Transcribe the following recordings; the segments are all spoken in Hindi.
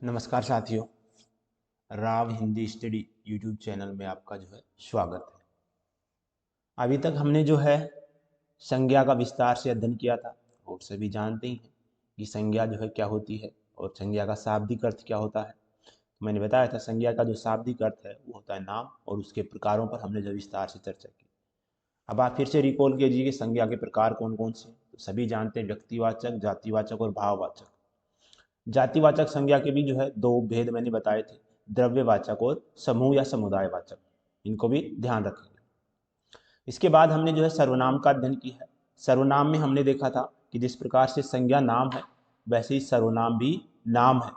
नमस्कार साथियों, Rao Hindi study YouTube channel में आपका स्वागत है। अभी तक हमने संज्ञा का विस्तार से अध्ययन किया था और सभी जानते ही हैं कि संज्ञा क्या होती है और संज्ञा का शाब्दिक अर्थ क्या होता है। तो मैंने बताया था संज्ञा का जो शाब्दिक अर्थ है वो होता है नाम, और उसके प्रकारों पर हमने विस्तार से चर्चा की। अब आप फिर से रिकॉल कीजिए कि संज्ञा के प्रकार कौन कौन से हैं। तो सभी जानते हैं व्यक्तिवाचक, जातिवाचक और भाववाचक। जातिवाचक संज्ञा के भी दो भेद मैंने बताए थे, द्रव्यवाचक और समूह या समुदायवाचक। इनको भी ध्यान रखेंगे। इसके बाद हमने सर्वनाम का अध्ययन किया है। सर्वनाम में हमने देखा था कि जिस प्रकार से संज्ञा नाम है वैसे ही सर्वनाम भी नाम है।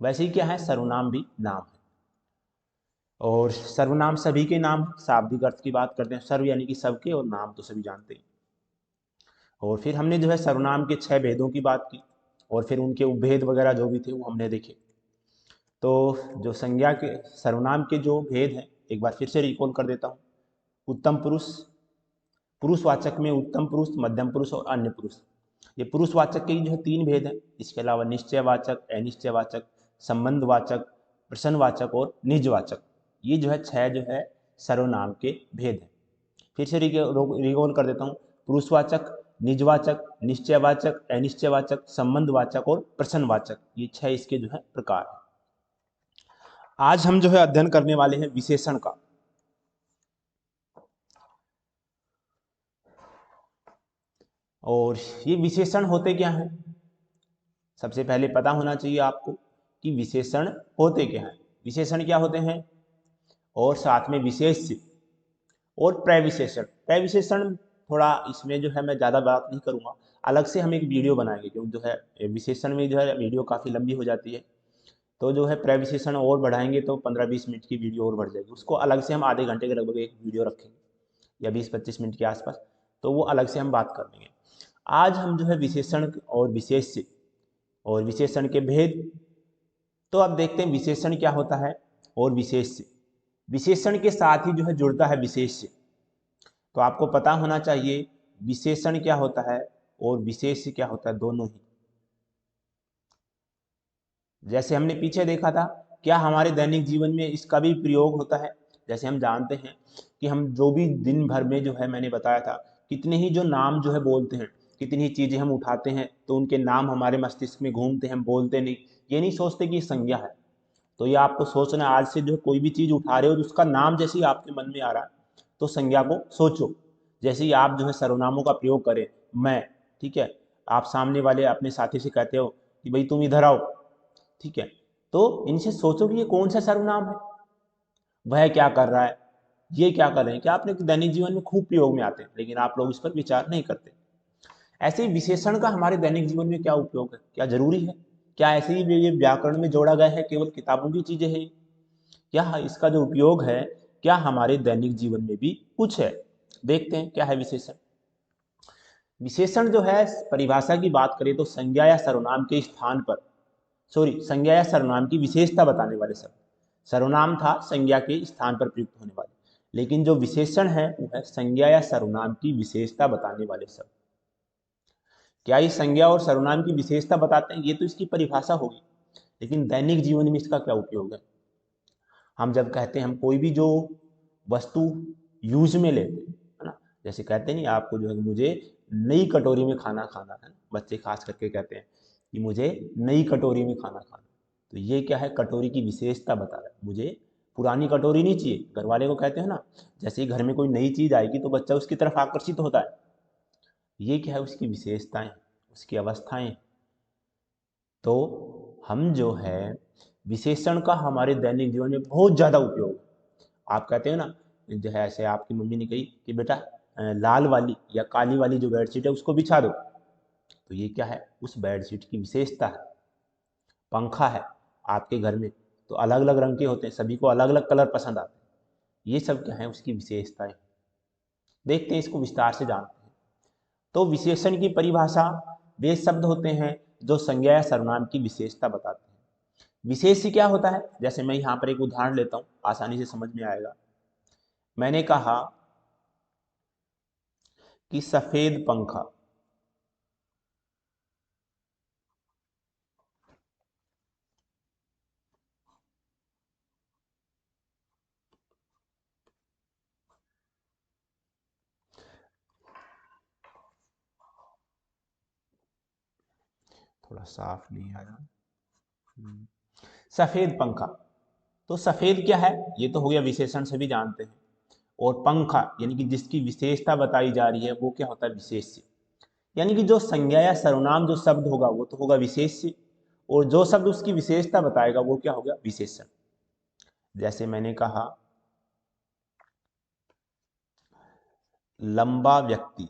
वैसे ही क्या है, सर्वनाम भी नाम है। और सर्वनाम सभी के नाम है। शाब्दिक अर्थ की बात करते हैं, सर्व यानी कि सबके, और नाम तो सभी जानते हैं। और फिर हमने सर्वनाम के 6 भेदों की बात की, और फिर उनके उपभेद वगैरह जो भी थे वो हमने देखे। तो जो संज्ञा के सर्वनाम के जो भेद हैं एक बार फिर से रिकॉल कर देता हूँ। उत्तम पुरुष, पुरुषवाचक में उत्तम पुरुष, मध्यम पुरुष और अन्य पुरुष। ये पुरुषवाचक के ही 3 भेद हैं। इसके अलावा निश्चयवाचक, अनिश्चयवाचक, संबंधवाचक, प्रश्नवाचक और निजवाचक। ये 6 सर्वनाम के भेद हैं। फिर से रिकॉल कर देता हूँ। पुरुषवाचक, निजवाचक, निश्चयवाचक, अनिश्चयवाचक, संबंधवाचक और प्रश्नवाचक, ये 6 इसके प्रकार हैं। आज हम अध्ययन करने वाले हैं विशेषण का। और ये विशेषण होते क्या हैं, सबसे पहले पता होना चाहिए आपको कि विशेषण होते क्या हैं। विशेषण क्या होते हैं, और साथ में विशेष्य और प्रविशेषण। प्रविशेषण थोड़ा इसमें मैं ज़्यादा बात नहीं करूँगा, अलग से हम एक वीडियो बनाएंगे, क्योंकि विशेषण में वीडियो काफ़ी लंबी हो जाती है। तो प्रविशेषण और बढ़ाएंगे तो 15-20 मिनट की वीडियो और बढ़ जाएगी। उसको अलग से हम आधे घंटे के लगभग एक वीडियो रखेंगे, या 20-25 मिनट के आसपास, तो वो अलग से हम बात कर लेंगे। आज हम विशेषण और विशेष्य और विशेषण के भेद। तो अब देखते हैं विशेषण क्या होता है और विशेष्य। विशेषण के साथ ही जुड़ता है विशेष्य। तो आपको पता होना चाहिए विशेषण क्या होता है और विशेष्य क्या होता है, दोनों ही। जैसे हमने पीछे देखा था, क्या हमारे दैनिक जीवन में इसका भी प्रयोग होता है। जैसे हम जानते हैं कि हम जो भी दिन भर में मैंने बताया था, कितने ही नाम बोलते हैं, कितनी ही चीज़ें हम उठाते हैं तो उनके नाम हमारे मस्तिष्क में घूमते हैं, हम बोलते नहीं, ये नहीं सोचते कि ये संज्ञा है। तो ये आपको सोचना, आज से कोई भी चीज़ उठा रहे हो तो उसका नाम जैसे ही आपके मन में आ रहा है तो संज्ञा को सोचो। जैसे ही आप सर्वनामों का प्रयोग करें, मैं, ठीक है, आप सामने वाले अपने साथी से कहते हो कि भाई तुम इधर आओ, ठीक है, तो इनसे सोचो कि ये कौन सा सर्वनाम है, वह क्या कर रहा है, ये क्या कर रहे हैं, क्या अपने दैनिक जीवन में खूब प्रयोग में आते हैं, लेकिन आप लोग इस पर विचार नहीं करते। ऐसे ही विशेषण का हमारे दैनिक जीवन में क्या उपयोग है, क्या जरूरी है, क्या ऐसे ही ये व्याकरण में जोड़ा गया है, केवल किताबों की चीजें हैं, क्या इसका जो उपयोग है क्या हमारे दैनिक जीवन में भी कुछ है। देखते हैं क्या है विशेषण। विशेषण परिभाषा की बात करें तो संज्ञा या सर्वनाम के स्थान पर, संज्ञा या सर्वनाम की विशेषता बताने वाले शब्द। सर्वनाम था संज्ञा के स्थान पर प्रयुक्त होने वाले, लेकिन जो विशेषण है वो है संज्ञा या सर्वनाम की विशेषता बताने वाले शब्द। क्या ये संज्ञा और सर्वनाम की विशेषता बताते हैं, ये तो इसकी परिभाषा होगी, लेकिन दैनिक जीवन में इसका क्या उपयोग है। हम जब कहते हैं, हम कोई भी जो वस्तु यूज में लेते हैं, है ना, जैसे कहते नहीं आपको मुझे नई कटोरी में खाना खाना है, बच्चे खास करके कहते हैं कि मुझे नई कटोरी में खाना खाना। तो ये क्या है, कटोरी की विशेषता बता रहा है, मुझे पुरानी कटोरी नहीं चाहिए। घर वाले को कहते हैं ना, जैसे ही घर में कोई नई चीज आएगी तो बच्चा उसकी तरफ आकर्षित होता है। ये क्या है, उसकी विशेषताएं, उसकी अवस्थाएं। तो हम विशेषण का हमारे दैनिक जीवन में बहुत ज़्यादा उपयोग। आप कहते हो ना, ऐसे आपकी मम्मी ने कही कि बेटा लाल वाली या काली वाली जो बेडशीट है उसको बिछा दो, तो ये क्या है, उस बेडशीट की विशेषता है। पंखा है आपके घर में तो अलग अलग रंग के होते हैं, सभी को अलग अलग कलर पसंद आते हैं, ये सब क्या है, उसकी विशेषताएं। देखते हैं, इसको विस्तार से जानते हैं। तो विशेषण की परिभाषा, वे शब्द होते हैं जो संज्ञा या सर्वनाम की विशेषता बताते हैं। विशेष्य क्या होता है, जैसे मैं यहाँ पर एक उदाहरण लेता हूँ, आसानी से समझ में आएगा। मैंने कहा कि सफेद पंखा। थोड़ा साफ नहीं आ रहा। सफेद पंखा। तो सफेद क्या है, ये तो हो गया, विशेषण से भी जानते हैं। और पंखा यानी कि जिसकी विशेषता बताई जा रही है वो क्या होता है, विशेष्य। यानी कि जो संज्ञा या सर्वनाम जो शब्द होगा वो तो होगा विशेष्य, और जो शब्द उसकी विशेषता बताएगा वो क्या होगा, विशेषण। जैसे मैंने कहा लंबा व्यक्ति,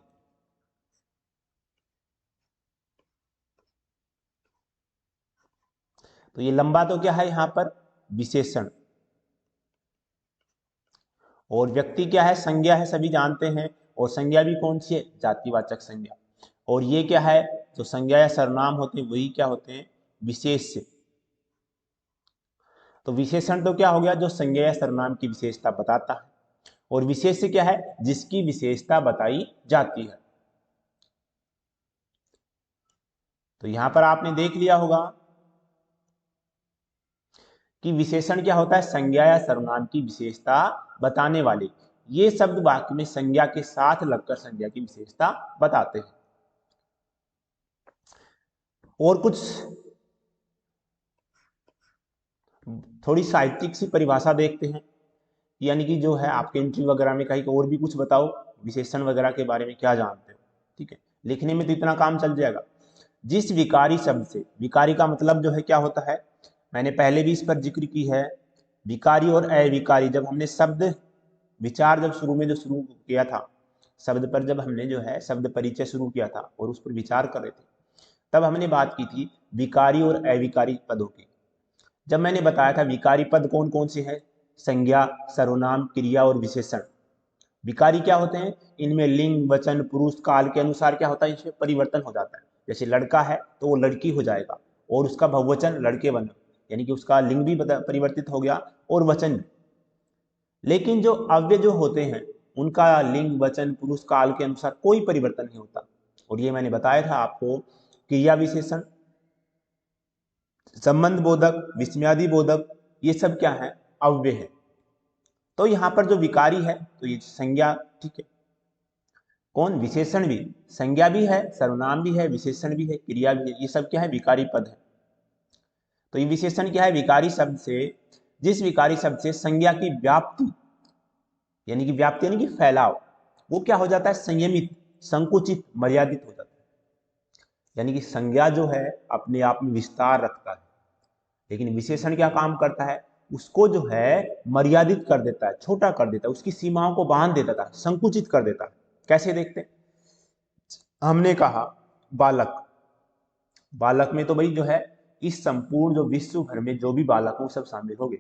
तो ये लंबा तो क्या है यहाँ पर, विशेषण। और व्यक्ति क्या है, संज्ञा है, सभी जानते हैं। और संज्ञा भी कौन सी है, जातिवाचक संज्ञा। और ये क्या है, जो संज्ञा या सर्वनाम होते हैं वही क्या होते हैं, विशेष्य। तो विशेषण तो क्या हो गया, जो संज्ञा या सर्वनाम की विशेषता बताता है। और विशेष्य क्या है, जिसकी विशेषता बताई जाती है। तो यहां पर आपने देख लिया होगा कि विशेषण क्या होता है, संज्ञा या सर्वनाम की विशेषता बताने वाले। ये शब्द वाक्य में संज्ञा के साथ लगकर संज्ञा की विशेषता बताते हैं। और कुछ थोड़ी साहित्यिक सी परिभाषा देखते हैं, यानी कि जो है आपके इंटरव्यू वगैरह में कहीं और भी कुछ बताओ विशेषण वगैरह के बारे में क्या जानते हो, ठीक है, लिखने में तो इतना काम चल जाएगा। जिस विकारी शब्द से, विकारी का मतलब जो है क्या होता है, मैंने पहले भी इस पर जिक्र की है। विकारी और अविकारी, जब हमने शब्द विचार जब शुरू में जो शुरू किया था, शब्द पर जब हमने जो है शब्द परिचय शुरू किया था और उस पर विचार कर रहे थे, तब हमने बात की थी विकारी और अविकारी पदों की। जब मैंने बताया था विकारी पद कौन कौन से हैं, संज्ञा, सर्वनाम, क्रिया और विशेषण। विकारी क्या होते हैं, इनमें लिंग, वचन, पुरुष, काल के अनुसार क्या होता है, इसमें परिवर्तन हो जाता है। जैसे लड़का है तो वो लड़की हो जाएगा, और उसका बहुवचन लड़के बन, यानी कि उसका लिंग भी परिवर्तित हो गया और वचन भी। लेकिन जो अव्यय जो होते हैं उनका लिंग, वचन, पुरुष, काल के अनुसार कोई परिवर्तन नहीं होता। और ये मैंने बताया था आपको, क्रिया विशेषण, संबंध बोधक, विस्मयादि बोधक, ये सब क्या है, अव्यय है। तो यहाँ पर जो विकारी है तो ये संज्ञा, ठीक है, कौन, विशेषण भी, संज्ञा भी है, सर्वनाम भी है, विशेषण भी है, क्रिया भी है, ये सब क्या है, विकारी पद है। तो ये विशेषण क्या है, विकारी शब्द से, जिस विकारी शब्द से संज्ञा की व्याप्ति, यानी कि व्याप्ति यानी कि फैलाव, वो क्या हो जाता है, संयमित, संकुचित, मर्यादित हो जाता है। यानी कि संज्ञा जो है अपने आप में विस्तार रखता है, लेकिन विशेषण क्या काम करता है, उसको जो है मर्यादित कर देता है, छोटा कर देता है, उसकी सीमाओं को बांध देता है, संकुचित कर देता है। कैसे देखते हैं, हमने कहा बालक, बालक में तो भाई जो है इस संपूर्ण जो विश्व भर में जो भी बालक हो सब शामिल हो गए।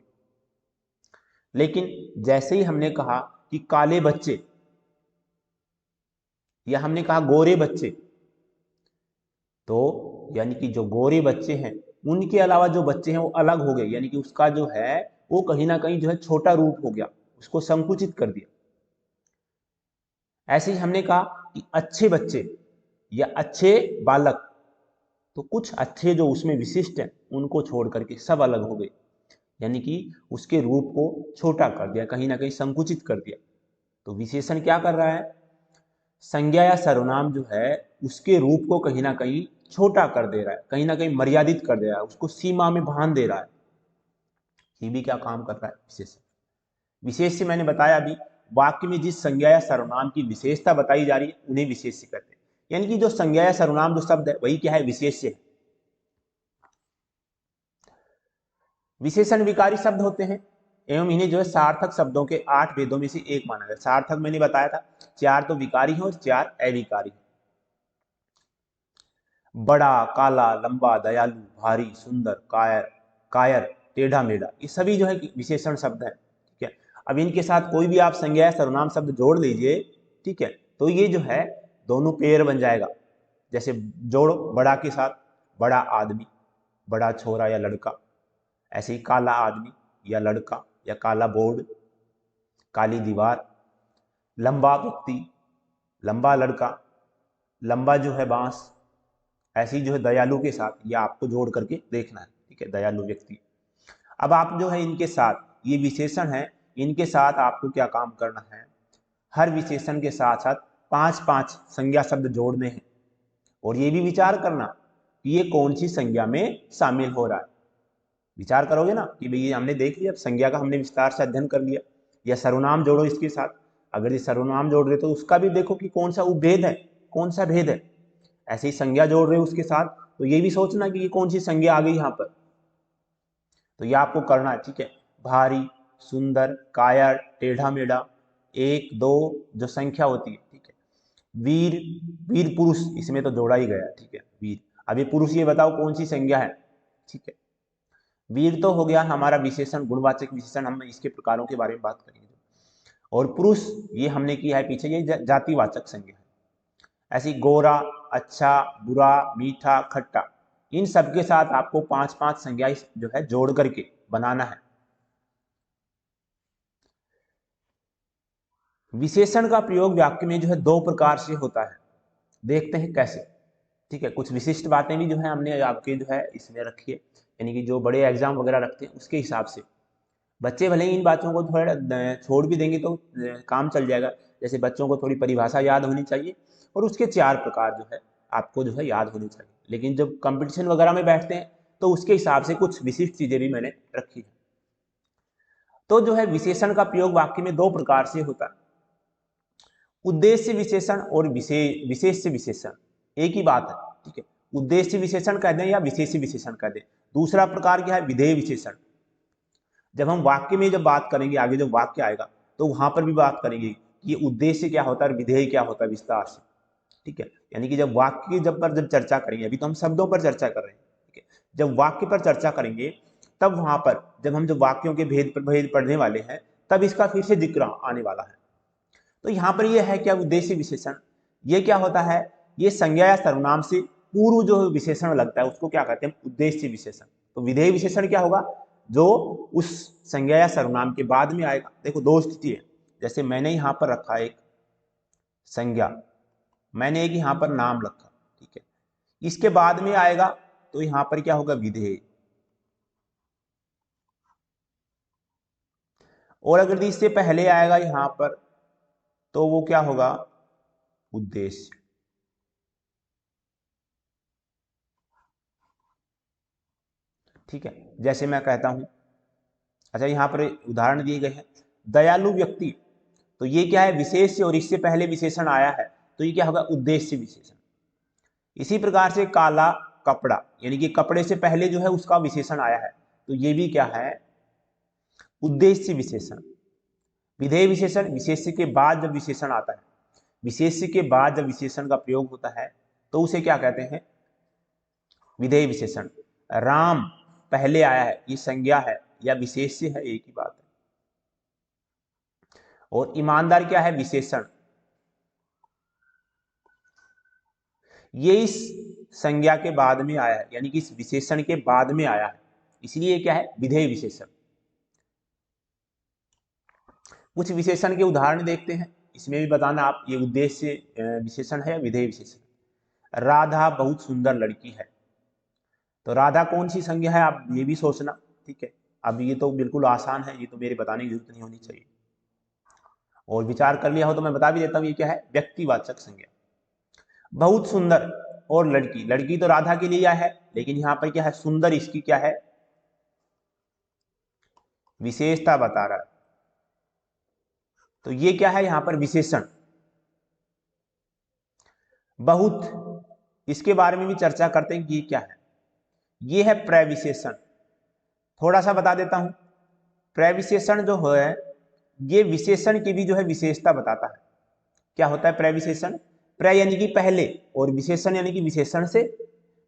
लेकिन जैसे ही हमने कहा कि काले बच्चे, या हमने कहा गोरे बच्चे, तो यानी कि जो गोरे बच्चे हैं उनके अलावा जो बच्चे हैं वो अलग हो गए, यानी कि उसका जो है वो कहीं ना कहीं जो है छोटा रूप हो गया, उसको संकुचित कर दिया। ऐसे ही हमने कहा कि अच्छे बच्चे या अच्छे बालक, तो कुछ अच्छे जो उसमें विशिष्ट हैं उनको छोड़ करके सब अलग हो गए, यानी कि उसके रूप को छोटा कर दिया, कहीं ना कहीं संकुचित कर दिया। तो विशेषण क्या कर रहा है, संज्ञा या सर्वनाम जो है उसके रूप को कहीं ना कहीं छोटा कर दे रहा है, कहीं ना कहीं मर्यादित कर दे रहा है, उसको सीमा में बांध दे रहा है। ये भी क्या काम कर रहा है, विशेषण। विशेष्य मैंने बताया अभी, वाक्य में जिस संज्ञा या सर्वनाम की विशेषता बताई जा रही है उन्हें विशेष्य कहते हैं। यानी कि जो संज्ञा या सर्वनाम जो शब्द है वही क्या है, विशेष्य है। विशेषण विकारी शब्द होते हैं एवं इन्हें जो है सार्थक शब्दों के 8 भेदों में से एक माना गया। सार्थक मैंने बताया था, 4 तो विकारी हैं और 4 अविकारी हैं। बड़ा, काला, लंबा, दयालु, भारी, सुंदर, कायर, कायर, टेढ़ा मेढ़ा, ये सभी जो है विशेषण शब्द है, ठीक है। अब इनके साथ कोई भी आप संज्ञा या सर्वनाम शब्द जोड़ लीजिए, ठीक है, तो ये जो है दोनों पेयर बन जाएगा। जैसे जोड़ो बड़ा के साथ बड़ा आदमी, बड़ा छोरा या लड़का। ऐसे ही काला आदमी या लड़का या काला बोर्ड, काली दीवार, लंबा व्यक्ति, लंबा लड़का, लंबा जो है बांस, ऐसी जो है दयालु के साथ, ये आपको जोड़ करके देखना है, ठीक है, दयालु व्यक्ति। अब आप जो है इनके साथ, ये विशेषण है, इनके साथ आपको क्या काम करना है, हर विशेषण के साथ साथ 5-5 संज्ञा शब्द जोड़ने हैं, और ये भी विचार करना कि ये कौन सी संज्ञा में शामिल हो रहा है। विचार करोगे ना कि भाई ये हमने देख लिया, संज्ञा का हमने विस्तार से अध्ययन कर लिया, या सर्वनाम जोड़ो इसके साथ, अगर ये सर्वनाम जोड़ रहे तो उसका भी देखो कि कौन सा उपभेद है, कौन सा भेद है। ऐसे ही संज्ञा जोड़ रहे हो उसके साथ, तो ये भी सोचना कि ये कौन सी संज्ञा आ गई यहाँ पर, तो ये आपको करना है, ठीक है। भारी, सुंदर, कायर, टेढ़ा मेढ़ा, 1 2 जो संख्या होती है, ठीक है। वीर, वीर पुरुष, इसमें तो जोड़ा ही गया, ठीक है, वीर। अब ये पुरुष, ये बताओ कौन सी संज्ञा है, ठीक है। वीर तो हो गया हमारा विशेषण, गुणवाचक विशेषण, हम इसके प्रकारों के बारे में बात करेंगे। और पुरुष ये हमने किया है पीछे, ये जातिवाचक संज्ञा है। ऐसी गोरा, अच्छा, बुरा, मीठा, खट्टा, इन सब के साथ आपको 5-5 संज्ञाएं जो है जोड़ करके बनाना है। विशेषण का प्रयोग वाक्य में जो है 2 प्रकार से होता है, देखते हैं कैसे, ठीक है। कुछ विशिष्ट बातें भी जो है हमने आपके जो है इसमें रखी है, यानी कि जो बड़े एग्जाम वगैरह रखते हैं उसके हिसाब से। बच्चे भले ही इन बातों को थोड़ा छोड़ भी देंगे तो काम चल जाएगा। जैसे बच्चों को थोड़ी परिभाषा याद होनी चाहिए, और उसके 4 प्रकार जो है आपको जो है याद होनी चाहिए। लेकिन जब कंपटीशन वगैरह में बैठते हैं तो उसके हिसाब से कुछ विशिष्ट चीजें भी मैंने रखी है। तो जो है विशेषण का प्रयोग वाक्य में 2 प्रकार से होता है, उद्देश्य विशेषण और विशेष्य विशेषण, एक ही बात है, ठीक है। उद्देश्य विशेषण कह दें या विशेष्य विशेषण कह दें। दूसरा प्रकार क्या है, विधेय विशेषण। जब हम वाक्य में जब बात करेंगे, आगे जब वाक्य आएगा तो वहां पर भी बात करेंगे कि ये उद्देश्य क्या होता है और विधेय क्या होता है विस्तार से, ठीक है। यानी कि जब वाक्य जब चर्चा करेंगे, अभी तो हम शब्दों पर चर्चा कर रहे हैं, ठीक है। जब वाक्य पर चर्चा करेंगे तब वहां पर जब हम जब वाक्यों के भेद पढ़ने वाले हैं, तब इसका फिर से जिक्र आने वाला है। तो यहाँ पर यह है क्या, उद्देश्य विशेषण, ये क्या होता है, ये संज्ञा या सर्वनाम से पूर्व जो विशेषण लगता है उसको क्या कहते हैं, उद्देश्य विशेषण। तो विधेय विशेषण क्या होगा, जो उस संज्ञा या सर्वनाम के बाद में आएगा। देखो 2 स्थिति है, जैसे मैंने यहाँ पर रखा एक संज्ञा, मैंने एक यहाँ पर नाम रखा, ठीक है, इसके बाद में आएगा तो यहाँ पर क्या होगा, विधेय। और अगर इससे पहले आएगा यहाँ पर तो वो क्या होगा, उद्देश्य। ठीक है, जैसे मैं कहता हूं, अच्छा यहाँ पर उदाहरण दिए गए हैं, दयालु व्यक्ति, तो ये क्या है, विशेष और इससे पहले विशेषण आया है, तो ये क्या होगा, उद्देश्य विशेषण। इसी प्रकार से काला कपड़ा, यानी कि कपड़े से पहले जो है उसका विशेषण आया है, तो ये भी क्या है, उद्देश्य विशेषण। विधेय विशेषण, विशेष्य के बाद जब विशेषण आता है, विशेष्य के बाद जब विशेषण का प्रयोग होता है तो उसे क्या कहते हैं, विधेय विशेषण। राम पहले आया है, ये संज्ञा है या विशेष्य है, एक ही बात है। और ईमानदार क्या है, विशेषण। ये इस संज्ञा के बाद में आया है, यानी कि इस विशेषण के बाद में आया है, इसलिए क्या है, विधेय विशेषण। कुछ विशेषण के उदाहरण देखते हैं, इसमें भी बताना आप ये उद्देश्य विशेषण है या विधेय विशेषण। राधा बहुत सुंदर लड़की है, तो राधा कौन सी संज्ञा है, आप ये भी सोचना, ठीक है। अब ये तो बिल्कुल आसान है, ये तो मेरे बताने की जरूरत नहीं होनी चाहिए, और विचार कर लिया हो तो मैं बता भी देता हूं, ये क्या है, व्यक्तिवाचक संज्ञा। बहुत सुंदर और लड़की, लड़की तो राधा के लिए है, लेकिन यहां पर क्या है, सुंदर, इसकी क्या है, विशेषता बता रहा है, तो ये क्या है, यहां पर विशेषण। बहुत, इसके बारे में भी चर्चा करते हैं कि ये क्या है, ये है प्रविशेषण। थोड़ा सा बता देता हूं, प्रविशेषण जो है ये विशेषण की भी जो है विशेषता बताता है। क्या होता है प्रविशेषण, प्र यानी कि पहले, और विशेषण यानी कि विशेषण से,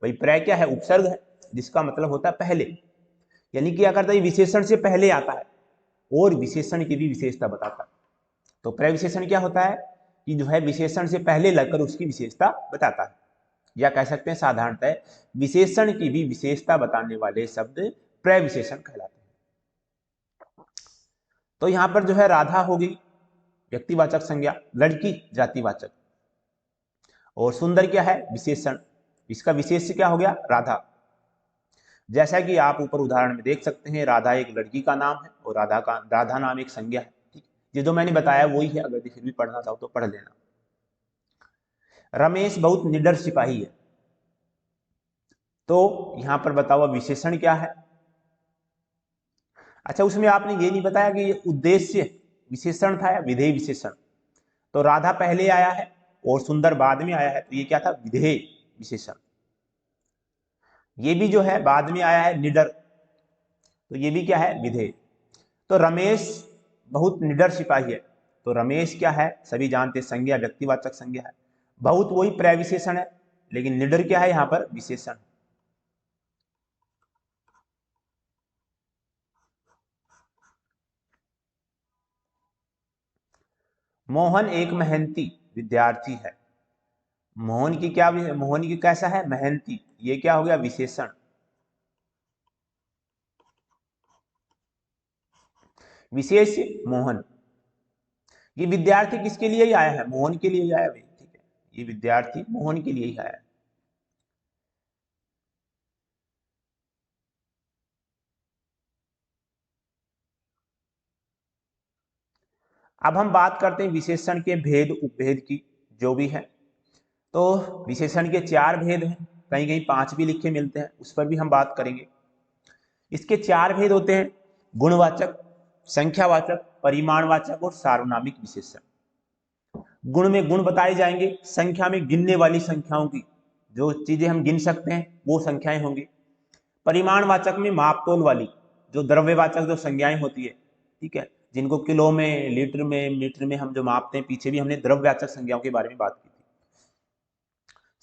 भाई प्र क्या है, उपसर्ग है, जिसका मतलब होता है पहले, यानी कि क्या करता है, विशेषण से पहले आता है और विशेषण की भी विशेषता बताता है। तो प्रविशेषण क्या होता है कि जो है विशेषण से पहले लगकर उसकी विशेषता बताता है, या कह सकते हैं साधारणतः विशेषण की भी विशेषता बताने वाले शब्द प्रविशेषण कहलाते हैं। तो यहां पर जो है राधा हो गई व्यक्तिवाचक संज्ञा, लड़की जातिवाचक। और सुंदर क्या है? विशेषण। इसका विशेष्य क्या हो गया? राधा। जैसा कि आप ऊपर उदाहरण में देख सकते हैं, राधा एक लड़की का नाम है और राधा नाम एक संज्ञा है। ठीक, ये जो मैंने बताया वही है, अगर फिर भी पढ़ना चाहो तो पढ़ लेना। रमेश बहुत निडर सिपाही है, तो यहां पर बताओ विशेषण क्या है? अच्छा, उसमें आपने ये नहीं बताया कि ये उद्देश्य विशेषण था या विधेय विशेषण। तो राधा पहले आया है और सुंदर बाद में आया है, तो ये क्या था? विधेय विशेषण। ये भी जो है बाद में आया है निडर, तो ये भी क्या है? विधेय। तो रमेश बहुत निडर सिपाही है, तो रमेश क्या है? सभी जानते हैं संज्ञा, व्यक्तिवाचक संज्ञा है। बहुत वही प्रविशेषण है, लेकिन निडर क्या है? यहां पर विशेषण। मोहन एक मेहनती विद्यार्थी है। मोहन की कैसा है? मेहनती। ये क्या हो गया? विशेषण। विशेष मोहन। ये विद्यार्थी किसके लिए ही आया है? मोहन के लिए ही आया भाई। ठीक है, ये विद्यार्थी मोहन के लिए ही आया है। अब हम बात करते हैं विशेषण के भेद उपभेद की, जो भी है। तो विशेषण के 4 भेद हैं, कहीं कहीं 5 भी लिखे मिलते हैं, उस पर भी हम बात करेंगे। इसके 4 भेद होते हैं: गुणवाचक, संख्यावाचक, परिमाणवाचक और सार्वनामिक विशेषण। गुण में गुण बताए जाएंगे, संख्या में गिनने वाली संख्याओं की, जो चीजें हम गिन सकते हैं वो संख्याएं होंगी। परिमाणवाचक में मापतोल वाली, जो द्रव्यवाचक जो संज्ञाएं होती है, ठीक है, जिनको किलो में, लीटर में, मीटर में हम जो मापते हैं, पीछे भी हमने द्रव्यवाचक संज्ञाओं के बारे में बात की थी।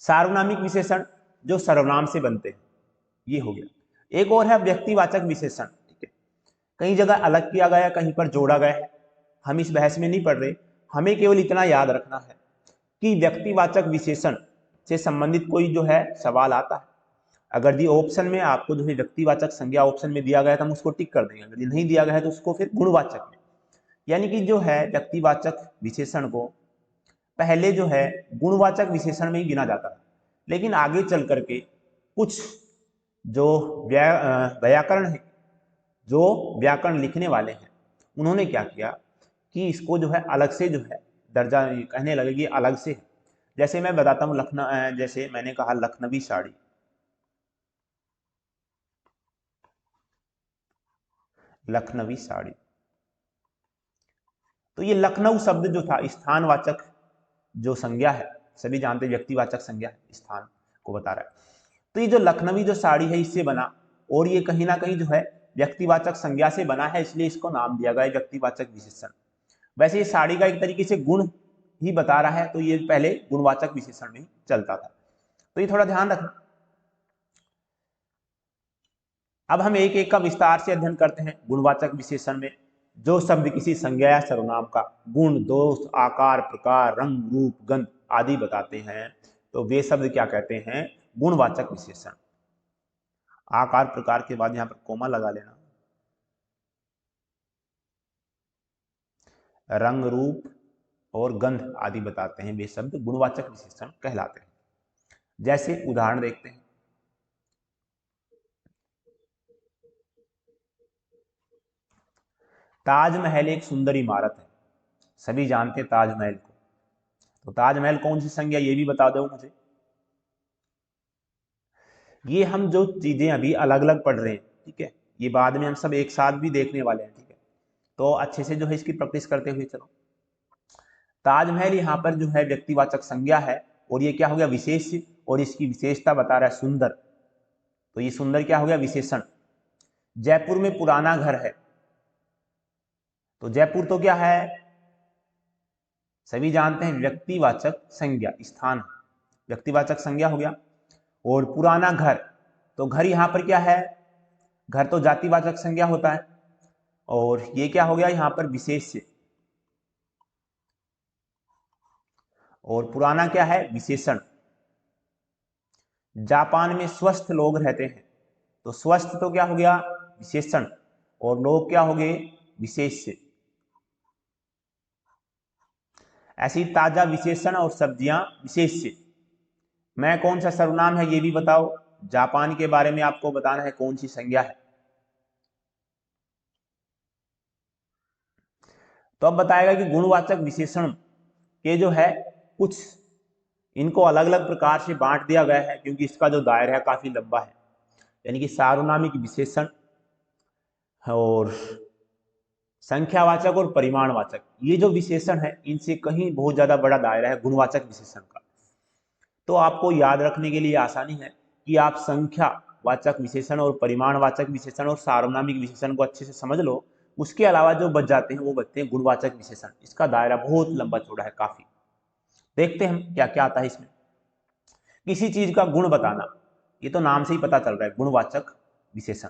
सार्वनामिक विशेषण जो सर्वनाम से बनते हैं, ये हो गया। एक और है व्यक्तिवाचक विशेषण। ठीक है, कई जगह अलग किया गया, कहीं पर जोड़ा गया है, हम इस बहस में नहीं पढ़ रहे। हमें केवल इतना याद रखना है कि व्यक्तिवाचक विशेषण से संबंधित कोई जो है सवाल आता है, अगर दी ऑप्शन में आपको जो है व्यक्तिवाचक संज्ञा ऑप्शन में दिया गया तो हम उसको टिक कर देंगे, अगर नहीं दिया गया है तो उसको फिर गुणवाचक में, यानी कि जो है व्यक्तिवाचक विशेषण को पहले जो है गुणवाचक विशेषण में ही गिना जाता है। लेकिन आगे चल करके कुछ जो व्याकरण है, जो व्याकरण लिखने वाले हैं, उन्होंने क्या किया कि इसको जो है अलग से जो है दर्जा कहने लगे कि अलग से है। जैसे मैं बताता हूँ लखनऊ, जैसे मैंने कहा लखनवी साड़ी, लखनवी साड़ी, तो ये लखनऊ शब्द जो था स्थानवाचक जो संज्ञा है, सभी जानते व्यक्तिवाचक संज्ञा है, स्थान को बता रहा है। तो ये जो लखनवी जो साड़ी है इससे बना, और ये कहीं ना कहीं जो है व्यक्तिवाचक संज्ञा से बना है, इसलिए इसको नाम दिया गया है व्यक्तिवाचक विशेषण। वैसे ये साड़ी का एक तरीके से गुण ही बता रहा है, तो ये पहले गुणवाचक विशेषण में ही चलता था, तो ये थोड़ा ध्यान रखना। अब हम एक एक का विस्तार से अध्ययन करते हैं। गुणवाचक विशेषण में जो शब्द किसी संज्ञा या सर्वनाम का गुण, दोष, आकार, प्रकार, रंग, रूप, गंध आदि बताते हैं, तो वे शब्द क्या कहते हैं? गुणवाचक विशेषण। आकार प्रकार के बाद यहां पर कोमा लगा लेना। रंग, रूप और गंध आदि बताते हैं, वे शब्द गुणवाचक विशेषण कहलाते हैं। जैसे उदाहरण देखते हैं, ताजमहल एक सुंदर इमारत है। सभी जानते हैं ताजमहल को, तो ताजमहल कौन सी संज्ञा, ये भी बता दो मुझे। ये हम जो चीजें अभी अलग अलग पढ़ रहे हैं, ठीक है, ये बाद में हम सब एक साथ भी देखने वाले हैं। ठीक है, तो अच्छे से जो है इसकी प्रैक्टिस करते हुए चलो। ताजमहल यहाँ पर जो है व्यक्तिवाचक संज्ञा है, और ये क्या हो गया? विशेष, और इसकी विशेषता बता रहा है सुंदर, तो ये सुंदर क्या हो गया? विशेषण। जयपुर में पुराना घर है, तो जयपुर तो क्या है? सभी जानते हैं व्यक्तिवाचक संज्ञा, स्थान, व्यक्तिवाचक संज्ञा हो गया। और पुराना घर, तो घर यहां पर क्या है? घर तो जातिवाचक संज्ञा होता है, और ये क्या हो गया? यहां पर विशेष्य, और पुराना क्या है? विशेषण। जापान में स्वस्थ लोग रहते हैं, तो स्वस्थ तो क्या हो गया? विशेषण, और लोग क्या हो गए? विशेष्य। ऐसी ताजा विशेषण और सब्जियां विशेष्य। मैं कौन सा सर्वनाम है ये भी बताओ। जापान के बारे में आपको बताना है कौन सी संज्ञा है। तो अब बताएगा कि गुणवाचक विशेषण के जो है कुछ इनको अलग अलग प्रकार से बांट दिया गया है, क्योंकि इसका जो दायरा है काफी लंबा है। यानी कि सार्वनामिक विशेषण और संख्यावाचक और परिमाणवाचक, ये जो विशेषण है इनसे कहीं बहुत ज्यादा बड़ा दायरा है गुणवाचक विशेषण का। तो आपको याद रखने के लिए आसानी है कि आप संख्यावाचक विशेषण और परिमाणवाचक विशेषण और सार्वनामिक विशेषण को अच्छे से समझ लो। उसके अलावा जो बच जाते हैं वो बचते हैं गुणवाचक विशेषण। इसका दायरा बहुत लंबा चौड़ा है काफी। देखते हैं हम क्या क्या आता है इसमें। किसी चीज का गुण बताना, ये तो नाम से ही पता चल रहा है, गुणवाचक विशेषण।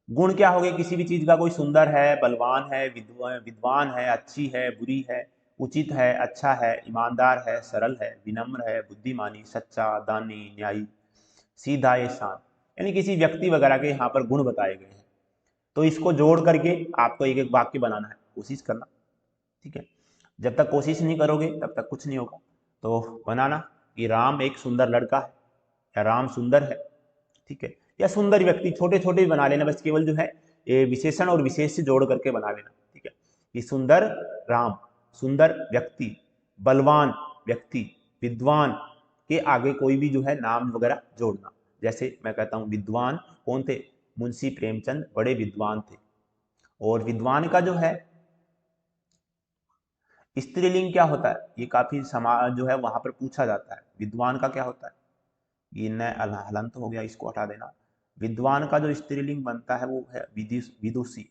गुण क्या हो गए, किसी भी चीज का, कोई सुंदर है, बलवान है, विद्वान है, अच्छी है, बुरी है, उचित है, अच्छा है, ईमानदार है, सरल है, विनम्र है, बुद्धिमानी, सच्चा, दानी, न्यायी, सीधा, ये शांत, यानी किसी व्यक्ति वगैरह के यहाँ पर गुण बताए गए हैं। तो इसको जोड़ करके आपको एक एक वाक्य बनाना है, कोशिश करना, ठीक है। जब तक कोशिश नहीं करोगे तब तक कुछ नहीं होगा। तो बनाना कि राम एक सुंदर लड़का है, या राम सुंदर है, ठीक है, या सुंदर व्यक्ति, छोटे छोटे भी बना लेना, बस केवल जो है ये विशेषण और विशेष से जोड़ करके बना लेना, ठीक है। कि सुंदर राम, सुंदर व्यक्ति, बलवान व्यक्ति, विद्वान के आगे कोई भी जो है नाम वगैरह जोड़ना। जैसे मैं कहता हूँ विद्वान कौन थे, मुंशी प्रेमचंद बड़े विद्वान थे। और विद्वान का जो है स्त्रीलिंग क्या होता है, ये काफी जो है वहां पर पूछा जाता है। विद्वान का क्या होता है, ये न हलंत हो गया, इसको हटा देना। विद्वान का जो स्त्रीलिंग बनता है वो है विदुषी।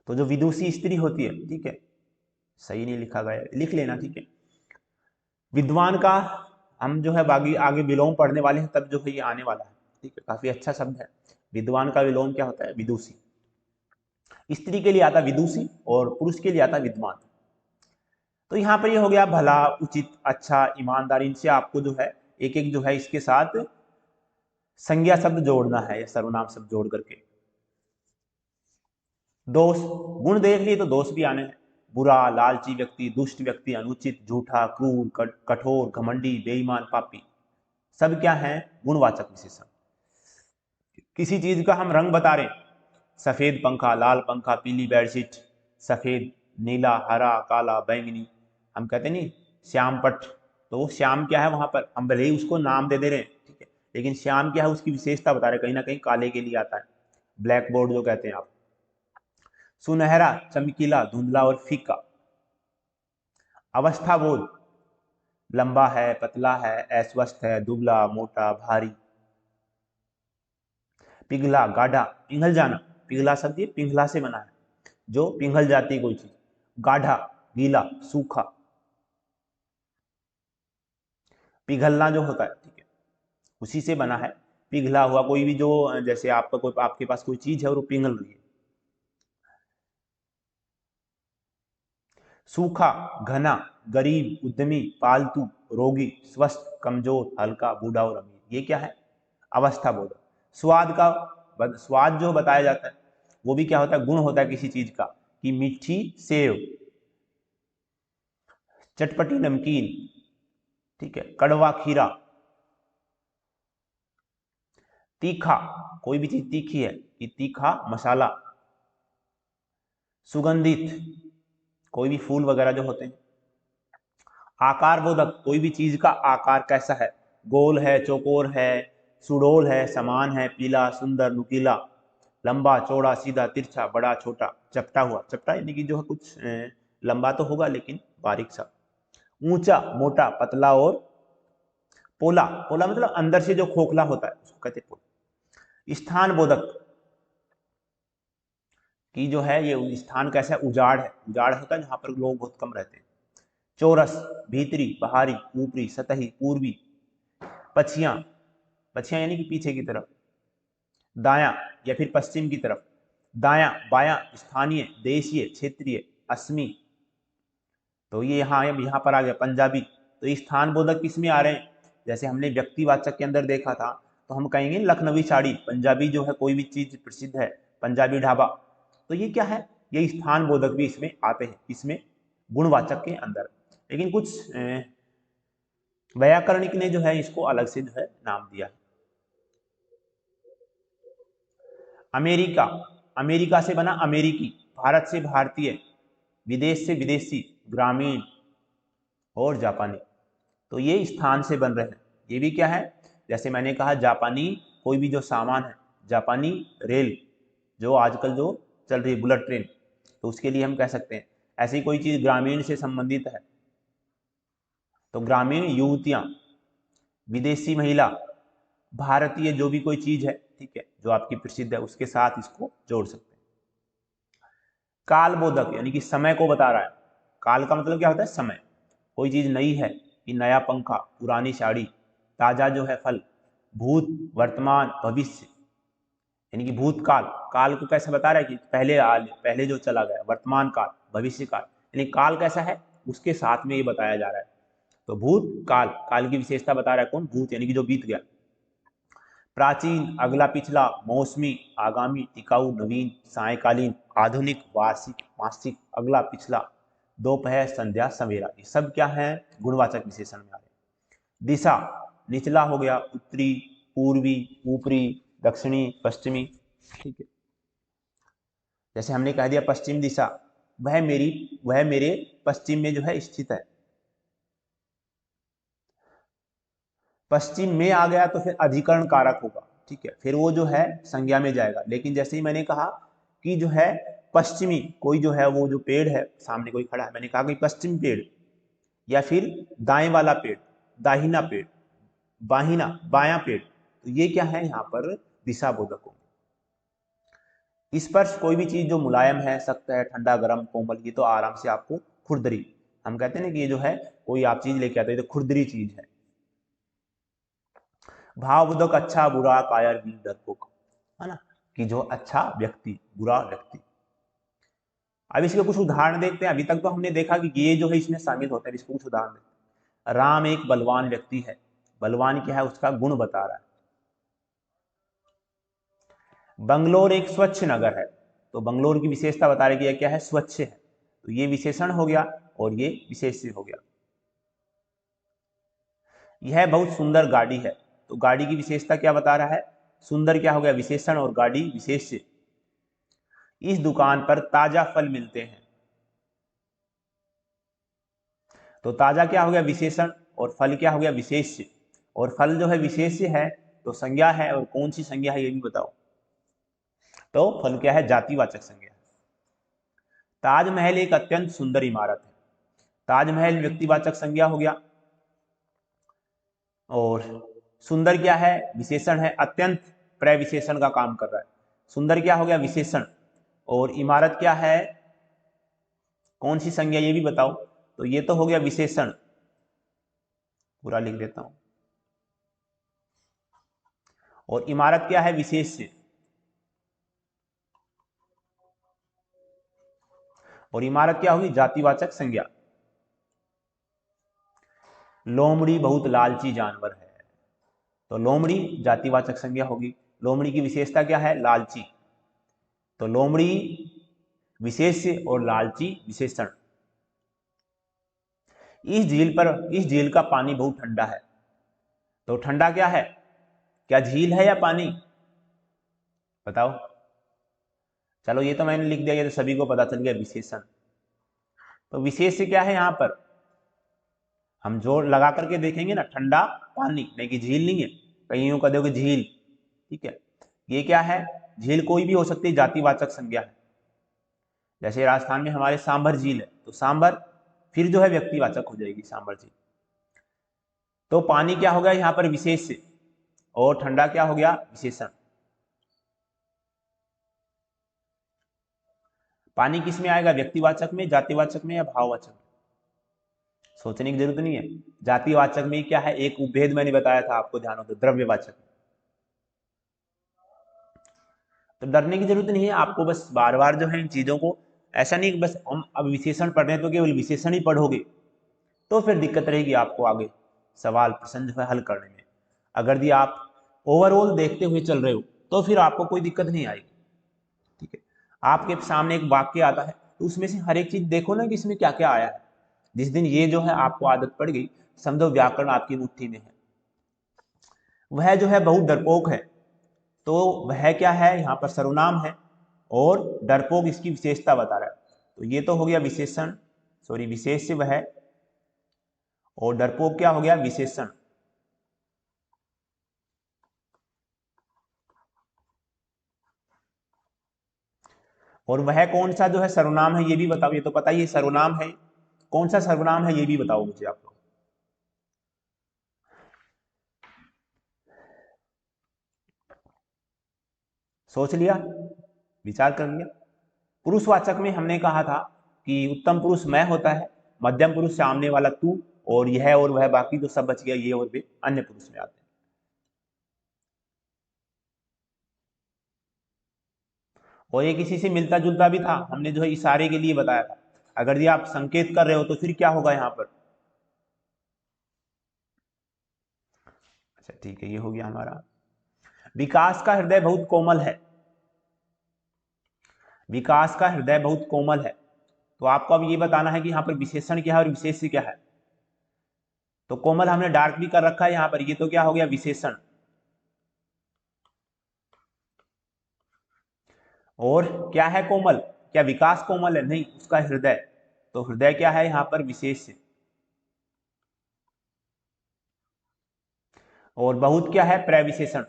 तो जो विदुषी स्त्री होती है, ठीक है, सही नहीं लिखा गया, लिख लेना, ठीक है। विद्वान का हम जो है बागी आगे विलोम पढ़ने वाले हैं, तब जो है ये आने वाला है, ठीक है। काफी अच्छा शब्द है। विद्वान का विलोम क्या होता है, विदुषी। स्त्री के लिए आता विदुषी और पुरुष के लिए आता विद्वान। तो यहाँ पर ये हो गया भला, उचित, अच्छा, ईमानदार। इनसे आपको जो है एक एक जो है इसके साथ संज्ञा शब्द जोड़ना है, या सर्वनाम शब्द जोड़ करके। दोष, गुण देख लिए तो दोष भी आने हैं। बुरा, लालची व्यक्ति, दुष्ट व्यक्ति, अनुचित, झूठा, क्रूर, कठोर, घमंडी, बेईमान, पापी, सब क्या है, गुणवाचक विशेषण। किसी चीज का हम रंग बता रहे हैं, सफेद पंखा, लाल पंखा, पीली बेडशीट, सफेद, नीला, हरा, काला, बैंगनी, हम कहते नहीं श्याम पट। तो वो श्याम क्या है, वहां पर हम भले ही उसको नाम दे रहे हैं, ठीक है, लेकिन श्याम क्या है, उसकी विशेषता बता रहे, कहीं ना कहीं काले के लिए आता है। ब्लैक बोर्ड जो कहते हैं आप। सुनहरा, चमकीला, धुंधला और फीका। अवस्था बोध, लंबा है, पतला है, अस्वस्थ है, दुबला, मोटा, भारी। पिघला, गाढ़ा, पिघल जाना, पिघला शब्द ये पिघला से बना है, जो पिघल जाती है कोई चीज। गाढ़ा, गीला, सूखा। पिघलना जो होता है, ठीक है, उसी से बना है। पिघला हुआ कोई भी जो, जैसे आपका कोई, आपके पास कोई चीज है और वो पिघल रही है। सूखा, घना, गरीब, उद्यमी, पालतू, रोगी, स्वस्थ, कमजोर, हल्का, बूढ़ा और अमीर। ये क्या है, अवस्था बोधक। स्वाद का, स्वाद जो बताया जाता है वो भी क्या होता है, गुण होता है किसी चीज का, कि मीठी सेव, चटपटी नमकीन, ठीक है, कड़वा खीरा। तीखा, कोई भी चीज तीखी है, कि तीखा मसाला। सुगंधित, कोई भी फूल वगैरह जो होते हैं। आकार बोधक, कोई भी चीज का आकार कैसा है, गोल है, चौकोर है, सुडोल है, समान है, पीला, सुंदर, नुकीला, लंबा, चौड़ा, सीधा, तिरछा, बड़ा, छोटा, चपटा हुआ। चपटा यानी कि जो है कुछ लंबा तो होगा लेकिन बारीक सा। ऊंचा, मोटा, पतला और पोला। पोला मतलब अंदर से जो खोखला होता है उसको कहते हैं पोला। स्थान बोधक, कि जो है ये स्थान कैसा है, उजाड़ है, उजाड़ होता है जहां पर लोग बहुत कम रहते हैं। चौरस, भीतरी, बाहरी, ऊपरी, सतही, पूर्वी। पछिया, पछिया यानी कि पीछे की तरफ। दाया या फिर पश्चिम की तरफ। दाया, बाया, स्थानीय, देशीय, क्षेत्रीय, असमी। तो ये यहाँ पर आ गया पंजाबी। तो ये स्थान बोधक किस में आ रहे हैं, जैसे हमने व्यक्तिवाचक के अंदर देखा था, तो हम कहेंगे लखनवी साड़ी। पंजाबी जो है कोई भी चीज प्रसिद्ध है, पंजाबी ढाबा। तो ये क्या है, ये स्थान बोधक भी इसमें आते हैं, इसमें गुणवाचक के अंदर। लेकिन कुछ व्याकरणिक ने जो है इसको अलग से जो है नाम दिया है। अमेरिका, अमेरिका से बना अमेरिकी, भारत से भारतीय, विदेश से विदेशी, ग्रामीण और जापानी। तो ये स्थान से बन रहे हैं। ये भी क्या है, जैसे मैंने कहा जापानी कोई भी जो सामान है, जापानी रेल जो आजकल जो चल रही है बुलेट ट्रेन, तो उसके लिए हम कह सकते हैं। ऐसी कोई चीज ग्रामीण से संबंधित है तो ग्रामीण युवतियां, विदेशी महिला, भारतीय जो भी कोई चीज है, ठीक है, जो आपकी प्रसिद्ध है उसके साथ इसको जोड़ सकते हैं। कालबोधक यानी कि समय को बता रहा है। काल का मतलब क्या होता है, समय। कोई चीज नई है कि नया पंखा, पुरानी साड़ी, ताजा जो है फल, भूत, वर्तमान, भविष्य यानी कि भूतकाल, काल को कैसे बता रहा है कि पहले जो चला गया, वर्तमान काल, भविष्य काल, यानी काल कैसा है उसके साथ में ये बताया जा रहा है। तो भूत काल, काल की विशेषता बता रहा है कौन, भूत यानी कि जो बीत गया। प्राचीन, अगला पिछला, मौसमी, आगामी, टिकाऊ, नवीन, सायकालीन, आधुनिक, वार्षिक, मासिक, अगला पिछला, दोपहर, संध्या, सवेरा, ये सब क्या है, गुणवाचक विशेषण में आ रहे हैं। दिशा, निचला हो गया, उत्तरी, पूर्वी, ऊपरी, दक्षिणी, पश्चिमी, ठीक है। जैसे हमने कह दिया पश्चिम दिशा, वह मेरे पश्चिम में जो है स्थित है। पश्चिम में आ गया तो फिर अधिकरण कारक होगा, ठीक है, फिर वो जो है संज्ञा में जाएगा। लेकिन जैसे ही मैंने कहा कि जो है पश्चिमी, कोई जो है वो जो पेड़ है सामने कोई खड़ा है, मैंने कहा कि पश्चिम पेड़, या फिर दाएं वाला पेड़, दाहिना पेड़, बाहिना, बायां पेड़, तो ये क्या है यहाँ पर दिशा बोधक होंगे। स्पर्श, कोई भी चीज जो मुलायम है, सख्त है, ठंडा, गर्म, कोमल, ये तो आराम से आपको खुरदरी, हम कहते हैं ना कि ये जो है कोई आप चीज लेके आते हैं तो खुरदरी चीज है। भावबोधक, अच्छा, बुरा, कायर, वीर, डरपोक, है ना, कि जो अच्छा व्यक्ति, बुरा व्यक्ति। अब इसके कुछ उदाहरण देखते हैं। अभी तक तो हमने देखा कि ये जो है इसमें शामिल होता है, इसको कुछ उदाहरण देखते हैं। राम एक बलवान व्यक्ति है, बलवान क्या है उसका गुण बता रहा है। बंगलोर एक स्वच्छ नगर है, तो बंगलोर की विशेषता बता रही है क्या है, स्वच्छ है, तो ये विशेषण हो गया और ये विशेष्य हो गया। यह बहुत सुंदर गाड़ी है, तो गाड़ी की विशेषता क्या बता रहा है, सुंदर क्या हो गया विशेषण और गाड़ी विशेष्य। इस दुकान पर ताजा फल मिलते हैं, तो ताजा क्या हो गया विशेषण और फल क्या हो गया विशेष्य। और फल जो है विशेष्य है तो संज्ञा है, और कौन सी संज्ञा है ये भी बताओ। तो फल क्या है, जातिवाचक संज्ञा है। ताजमहल एक अत्यंत सुंदर इमारत है, ताजमहल व्यक्तिवाचक संज्ञा हो गया, और सुंदर क्या है विशेषण है, अत्यंत प्रविशेषण का काम कर रहा है। सुंदर क्या हो गया विशेषण, और इमारत क्या है, कौन सी संज्ञा ये भी बताओ। तो ये तो हो गया विशेषण, पूरा लिख देता हूं, और इमारत क्या है विशेष्य, और इमारत क्या होगी जातिवाचक संज्ञा। लोमड़ी बहुत लालची जानवर है, तो लोमड़ी जातिवाचक संज्ञा होगी। लोमड़ी की विशेषता क्या है, लालची, तो लोमड़ी विशेष्य और लालची विशेषण। इस झील का पानी बहुत ठंडा है, तो ठंडा क्या है, क्या झील है या पानी, बताओ। चलो ये तो मैंने लिख दिया, ये तो सभी को पता चल गया विशेषण। तो विशेष्य क्या है, यहां पर हम जोर लगा करके देखेंगे ना, ठंडा पानी, नहीं कि झील नहीं है, कहीं यूं कह दोगे झील, ठीक है। ये क्या है, झील कोई भी हो सकती है, जातिवाचक संज्ञा है। जैसे राजस्थान में हमारे सांभर झील है, तो सांभर फिर जो है व्यक्तिवाचक हो जाएगी, सांभर झील। तो पानी क्या हो गया यहाँ पर विशेष्य, और ठंडा क्या हो गया विशेषण। पानी किस में आएगा, व्यक्तिवाचक में, जातिवाचक में या भाववाचक में, सोचने की जरूरत नहीं है। जातिवाचक में क्या है, एक उपभेद मैंने बताया था आपको, ध्यान हो तो द्रव्यवाचक। तो डरने की जरूरत नहीं है आपको, बस बार बार जो है इन चीजों को, ऐसा नहीं कि बस हम अब विशेषण पढ़ रहे हैं तो केवल विशेषण ही पढ़ोगे, तो फिर दिक्कत रहेगी आपको आगे सवाल प्रश्न जो है हल करने में। अगर यदि आप ओवरऑल देखते हुए चल रहे हो तो फिर आपको कोई दिक्कत नहीं आएगी, ठीक है। आपके सामने एक वाक्य आता है, तो उसमें से हर एक चीज देखो ना कि इसमें क्या क्या आया है। जिस दिन ये जो है आपको आदत पड़ गई, समझो व्याकरण आपकी मुट्ठी में है। वह जो है बहुत डरपोक है, तो वह क्या है, यहाँ पर सर्वनाम है और डरपोक इसकी विशेषता बता रहा है। तो ये तो हो गया विशेषण, सॉरी विशेष्य वह, और डरपोक क्या हो गया, विशेषण। और वह कौन सा जो है सर्वनाम है ये भी बताओ, ये तो पता ही है सर्वनाम है, कौन सा सर्वनाम है ये भी बताओ मुझे आप लोग। सोच लिया, विचार कर लिया। पुरुषवाचक में हमने कहा था कि उत्तम पुरुष मैं होता है, मध्यम पुरुष सामने वाला तू, और यह और वह बाकी तो सब बच गया, ये और भी अन्य पुरुष में आते हैं। और ये किसी से मिलता जुलता भी था, हमने जो है इशारे के लिए बताया था। अगर ये आप संकेत कर रहे हो तो फिर क्या होगा यहाँ पर। अच्छा ठीक है, ये हो गया हमारा। विकास का हृदय बहुत कोमल है, विकास का हृदय बहुत कोमल है। तो आपको अब ये बताना है कि यहाँ पर विशेषण क्या है और विशेष्य क्या है। तो कोमल हमने डार्क भी कर रखा है यहाँ पर, ये तो क्या हो गया विशेषण। और क्या है कोमल, क्या विकास कोमल है, नहीं उसका हृदय। तो हृदय क्या है यहाँ पर, विशेष्य। और बहुत क्या है, प्रविशेषण।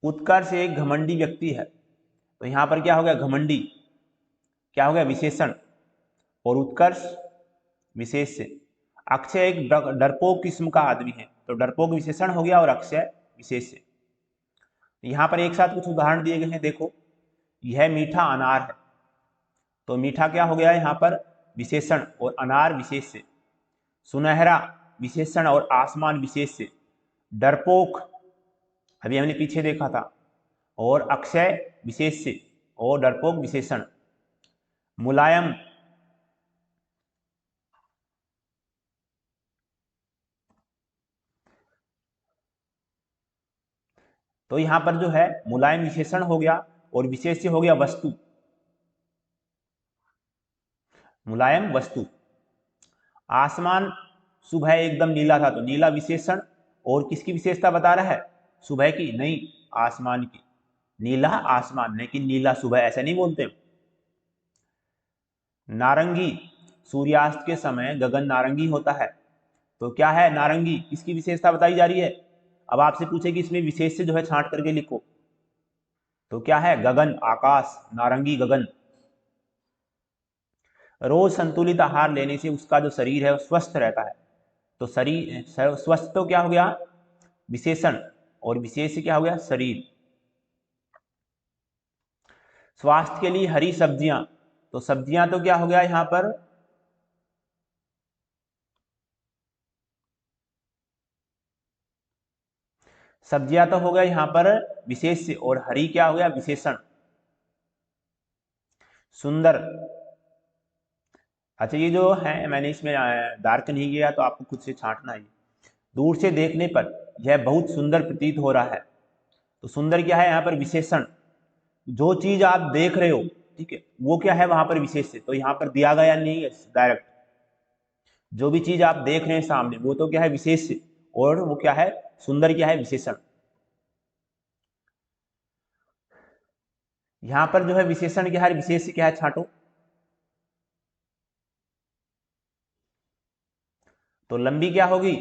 उत्कर्ष एक घमंडी व्यक्ति है, तो यहां पर क्या हो गया, घमंडी क्या हो गया, विशेषण। और उत्कर्ष विशेष्य। अक्षय एक डरपोक किस्म का आदमी है, तो डरपोक विशेषण हो गया और अक्षय विशेष्य। यहां पर एक साथ कुछ उदाहरण दिए गए हैं, देखो। यह मीठा अनार है, तो मीठा क्या हो गया यहाँ पर, विशेषण, और अनार विशेष्य। सुनहरा विशेषण और आसमान विशेष्य। डरपोक अभी हमने पीछे देखा था, और अक्षय विशेष्य और डरपोक विशेषण। मुलायम तो यहां पर जो है मुलायम विशेषण हो गया और विशेष्य हो गया वस्तु, मुलायम वस्तु। आसमान सुबह एकदम नीला था, तो नीला विशेषण, और किसकी विशेषता बता रहा है, सुबह की नहीं, आसमान की। नीला आसमान, लेकिन नीला सुबह ऐसा नहीं बोलते। नारंगी, सूर्यास्त के समय गगन नारंगी होता है, तो क्या है नारंगी, किसकी विशेषता बताई जा रही है। अब आपसे पूछे कि इसमें विशेष से जो है छांट करके लिखो, तो क्या है, गगन, आकाश, नारंगी गगन। रोज संतुलित आहार लेने से उसका जो शरीर है वो स्वस्थ रहता है, तो शरीर स्वस्थ तो क्या हो गया, विशेषण, और विशेष क्या हो गया, शरीर। स्वास्थ्य के लिए हरी सब्जियां, तो सब्जियां तो क्या हो गया यहां पर, सब्जियां तो हो गया यहां पर विशेष, और हरी क्या हो गया, विशेषण। सुंदर, अच्छा ये जो है मैंने इसमें डार्क नहीं किया, तो आपको खुद से छांटना है। दूर से देखने पर यह बहुत सुंदर प्रतीत हो रहा है, तो सुंदर क्या है यहाँ पर, विशेषण। जो चीज आप देख रहे हो, ठीक है, वो क्या है वहां पर विशेष, तो यहाँ पर दिया गया नहीं है डायरेक्ट। जो भी चीज आप देख रहे हैं सामने, वो तो क्या है, विशेष, और वो क्या है, सुंदर क्या है, विशेषण। यहां पर जो है विशेषण क्या है, विशेष क्या है, छांटो। तो लंबी क्या होगी,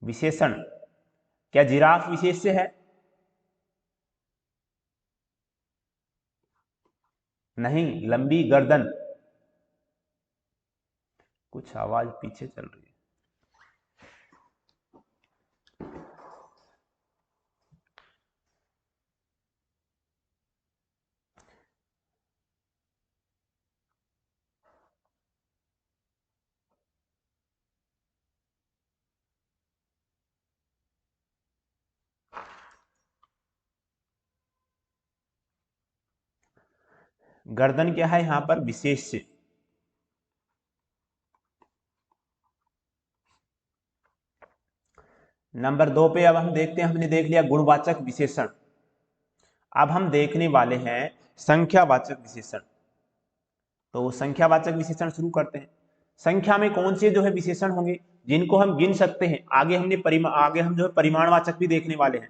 विशेषण। क्या जिराफ विशेष है, नहीं, लंबी गर्दन। कुछ आवाज पीछे चल रही है। गर्दन क्या है यहां पर, विशेष। नंबर 2 पे अब हम देखते हैं, हमने देख लिया गुणवाचक विशेषण। अब हम देखने वाले हैं संख्यावाचक विशेषण। तो संख्यावाचक विशेषण शुरू करते हैं। संख्या में कौन से जो है विशेषण होंगे जिनको हम गिन सकते हैं। आगे हम जो है परिमाणवाचक भी देखने वाले हैं,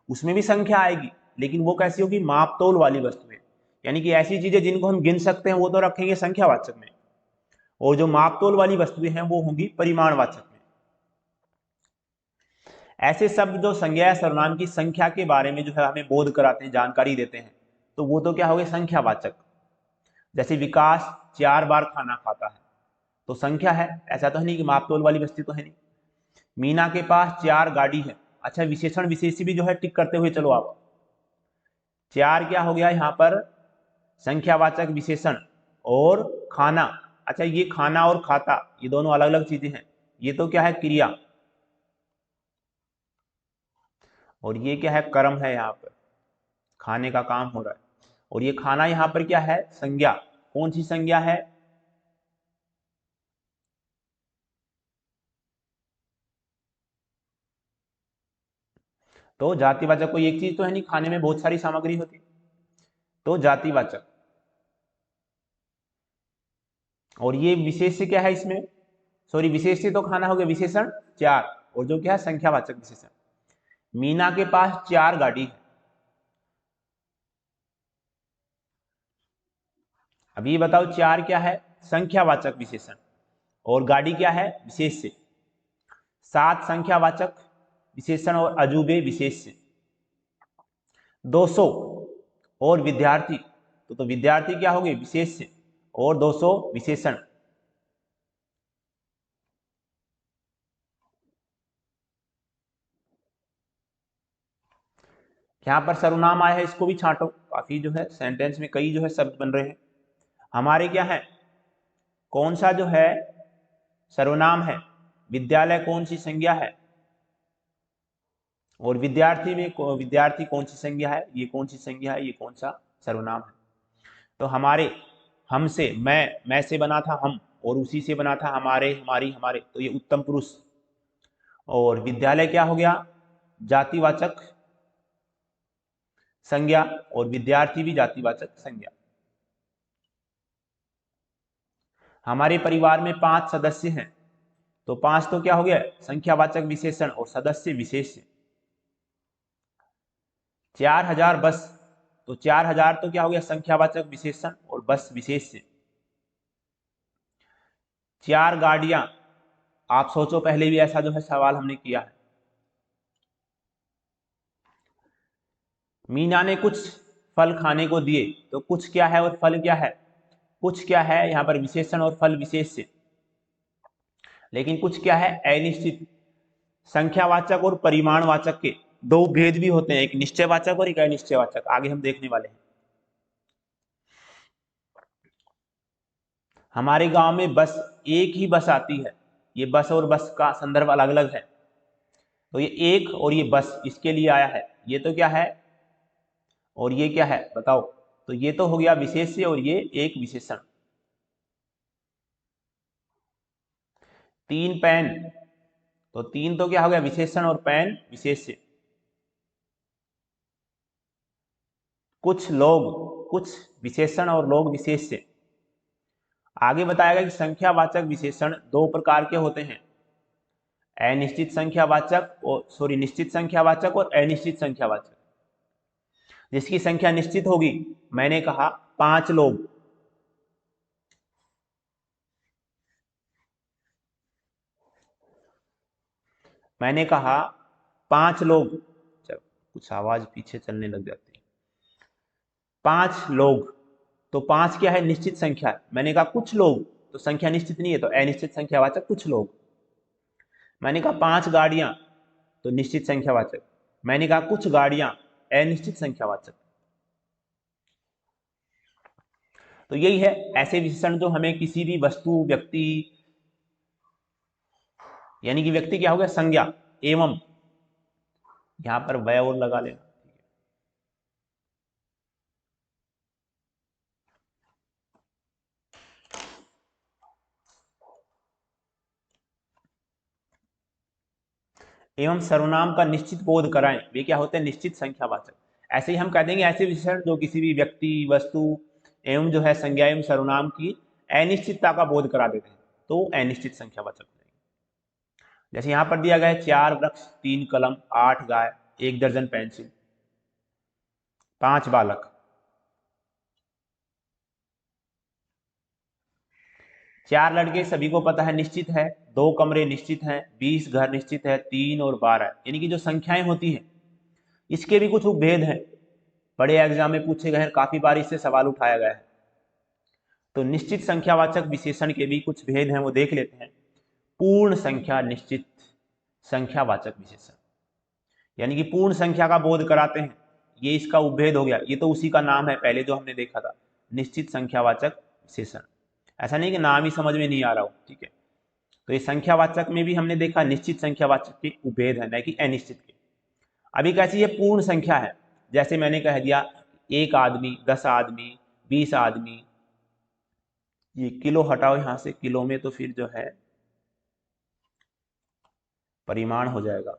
उसमें भी संख्या आएगी, लेकिन वो कैसी होगी, मापतोल वाली वस्तुएं। यानी कि ऐसी चीजें जिनको हम गिन सकते हैं वो तो रखेंगे संख्यावाचक में, और जो मापतोल वाली वस्तुएं हैं वो होंगी परिमाणवाचक में। ऐसे शब्द जो संज्ञा या सर्वनाम की संख्या के बारे में जो है हमें बोध कराते हैं, जानकारी देते हैं, तो वो तो क्या हो गए, संख्यावाचक। जैसे विकास 4 बार खाना खाता है, तो संख्या है, ऐसा तो है नहीं कि मापतोल वाली वस्तु तो है नहीं। मीना के पास 4 गाड़ी है। अच्छा, विशेषण विशेषी भी जो है टिक करते हुए चलो आप। 4 क्या हो गया यहाँ पर, संख्यावाचक विशेषण। और खाना, अच्छा ये खाना और खाता ये दोनों अलग अलग चीजें हैं, ये तो क्या है, क्रिया। और ये क्या है, कर्म है, यहाँ पर खाने का काम हो रहा है। और ये खाना यहाँ पर क्या है, संज्ञा। कौन सी संज्ञा है, तो जातिवाचक। कोई एक चीज तो है नहीं, खाने में बहुत सारी सामग्री होती, तो जातिवाचक। और ये विशेष से क्या है इसमें, सॉरी विशेष से तो खाना हो गया, विशेषण 4, और जो क्या है संख्यावाचक विशेषण। मीना के पास 4 गाड़ी है। अब ये बताओ 4 क्या है, संख्यावाचक विशेषण, और गाड़ी क्या है, विशेष से। 7 संख्यावाचक विशेषण और अजूबे विशेष से। 200 और विद्यार्थी, तो विद्यार्थी क्या हो गए, विशेष से, और 200 विशेषण। यहाँ पर सर्वनाम आया है, इसको भी छांटो, काफी जो है सेंटेंस में कई जो है शब्द बन रहे हैं। हमारे क्या है, कौन सा जो है सर्वनाम है, विद्यालय कौन सी संज्ञा है, और विद्यार्थी में विद्यार्थी कौन सी संज्ञा है, ये कौन सी संज्ञा है, ये कौन सा सर्वनाम है। तो हमारे, हमसे, मैं से बना था हम, और उसी से बना था हमारे, हमारी, हमारे, तो ये उत्तम पुरुष। और विद्यालय क्या हो गया, जातिवाचक संज्ञा, और विद्यार्थी भी जातिवाचक संज्ञा। हमारे परिवार में 5 सदस्य हैं, तो 5 तो क्या हो गया, संख्यावाचक विशेषण, और सदस्य विशेष। 4000 बस, तो 4000 तो क्या हो गया, संख्यावाचक विशेषण, और बस विशेष से। 4 गाड़ियां, आप सोचो पहले भी ऐसा जो है सवाल हमने किया है। मीना ने कुछ फल खाने को दिए, तो कुछ क्या है और फल क्या है, कुछ क्या है यहाँ पर विशेषण और फल विशेष से। लेकिन कुछ क्या है, अनिश्चित। संख्यावाचक और परिमाणवाचक के दो भेद भी होते हैं, एक निश्चयवाचक और एक अनिश्चयवाचक, आगे हम देखने वाले हैं। हमारे गांव में बस एक ही बस आती है, ये बस और बस का संदर्भ अलग अलग है, तो ये एक और ये बस इसके लिए आया है, ये तो क्या है, और ये क्या है बताओ, तो ये तो हो गया विशेष से, और ये एक विशेषण। 3 पेन, तो 3 तो क्या हो गया, विशेषण, और पेन विशेष से। कुछ लोग, कुछ विशेषण और लोग विशेष से। आगे बताएगा कि संख्यावाचक विशेषण 2 प्रकार के होते हैं, अनिश्चित संख्यावाचक, और सॉरी निश्चित संख्यावाचक और अनिश्चित संख्यावाचक। जिसकी संख्या निश्चित होगी, मैंने कहा 5 लोग, मैंने कहा 5 लोग, चल कुछ आवाज पीछे चलने लग जाती है। 5 लोग, तो 5 क्या है, निश्चित संख्या है। मैंने कहा कुछ लोग, तो संख्या निश्चित नहीं है, तो अनिश्चित संख्यावाचक कुछ लोग। मैंने कहा 5 गाड़ियां, तो निश्चित संख्यावाचक। मैंने कहा कुछ गाड़ियां, अनिश्चित संख्यावाचक। तो यही है ऐसे विशेषण जो हमें किसी भी वस्तु, व्यक्ति, यानी कि व्यक्ति क्या हो गया, संज्ञा, एवं, यहां पर वय और लगा लेना। एवं सर्वनाम का निश्चित बोध कराएं, वे क्या होते हैं? निश्चित संख्यावाचक। ऐसे ही हम कह देंगे ऐसे विशेषण जो किसी भी व्यक्ति, वस्तु एवं जो है संज्ञा एवं सर्वनाम की अनिश्चितता का बोध करा देते हैं, तो अनिश्चित संख्यावाचक हो जाएंगे। जैसे यहाँ पर दिया गया है 4 वृक्ष, 3 कलम, 8 गाय, 1 दर्जन पेंसिल, 5 बालक। 4 लड़के सभी को पता है निश्चित है, 2 कमरे निश्चित हैं, 20 घर निश्चित है, 3 और 12, यानी कि जो संख्याएं होती हैं इसके भी कुछ उपभेद हैं, बड़े एग्जाम में पूछे गए हैं, काफी बार इससे सवाल उठाया गया है। तो निश्चित संख्यावाचक विशेषण के भी कुछ भेद हैं, वो देख लेते हैं। पूर्ण संख्या निश्चित संख्यावाचक विशेषण, यानी कि पूर्ण संख्या का बोध कराते हैं, ये इसका उपभेद हो गया। ये तो उसी का नाम है पहले जो हमने देखा था, निश्चित संख्यावाचक विशेषण। ऐसा नहीं कि नाम ही समझ में नहीं आ रहा हो, ठीक है। तो ये संख्यावाचक में भी हमने देखा निश्चित संख्यावाचक के उपभेद है, न कि अनिश्चित के। अभी कैसी ये पूर्ण संख्या है, जैसे मैंने कह दिया 1 आदमी, 10 आदमी, 20 आदमी, ये किलो हटाओ यहां से, किलो में तो फिर जो है परिमाण हो जाएगा।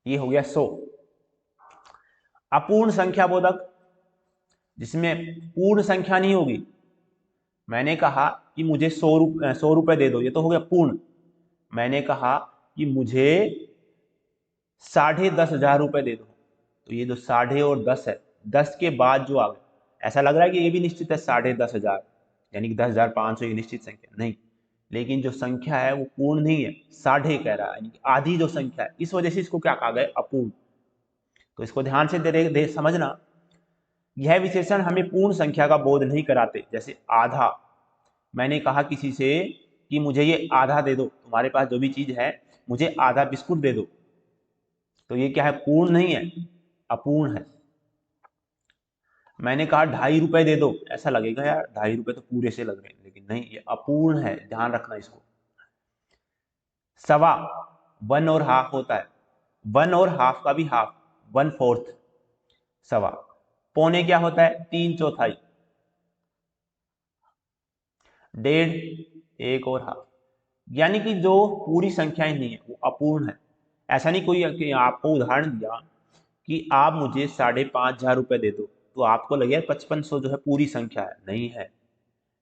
ये हो गया 100। अपूर्ण संख्या बोधक, जिसमें पूर्ण संख्या नहीं होगी। मैंने कहा कि मुझे 100 रुपए दे दो, ये तो हो गया पूर्ण। मैंने कहा कि मुझे 10,500 रुपए दे दो, तो ये जो 10.5 और 10 है, 10 के बाद जो आ गया, ऐसा लग रहा है कि ये भी निश्चित है 10,500, यानी कि 10,500 एक निश्चित संख्या नहीं, लेकिन जो संख्या है वो पूर्ण नहीं है, 10.5 कह रहा है, यानी कि आधी जो संख्या है, इस वजह से इसको क्या कहा गया? अपूर्ण। तो इसको ध्यान से दे समझना। यह विशेषण हमें पूर्ण संख्या का बोध नहीं कराते। जैसे आधा, मैंने कहा किसी से कि मुझे ये आधा दे दो, तुम्हारे पास जो भी चीज है मुझे आधा बिस्कुट दे दो, तो ये क्या है? पूर्ण नहीं है, अपूर्ण है। मैंने कहा 2.5 रुपए दे दो, ऐसा लगेगा यार 2.5 रुपए तो पूरे से लग रहे हैं, लेकिन नहीं, ये अपूर्ण है, ध्यान रखना इसको। सवा 1 और हाफ होता है, 1 और हाफ का भी हाफ, 1/4 सवा। पौने क्या होता है? 3/4। 1.5, 1 और हाफ, यानी कि जो पूरी संख्याएं नहीं है वो अपूर्ण है। ऐसा नहीं कोई कि आपको उदाहरण दिया कि आप मुझे 5,500 रुपए दे दो, तो आपको लगे 5500 जो है पूरी संख्या है, नहीं है।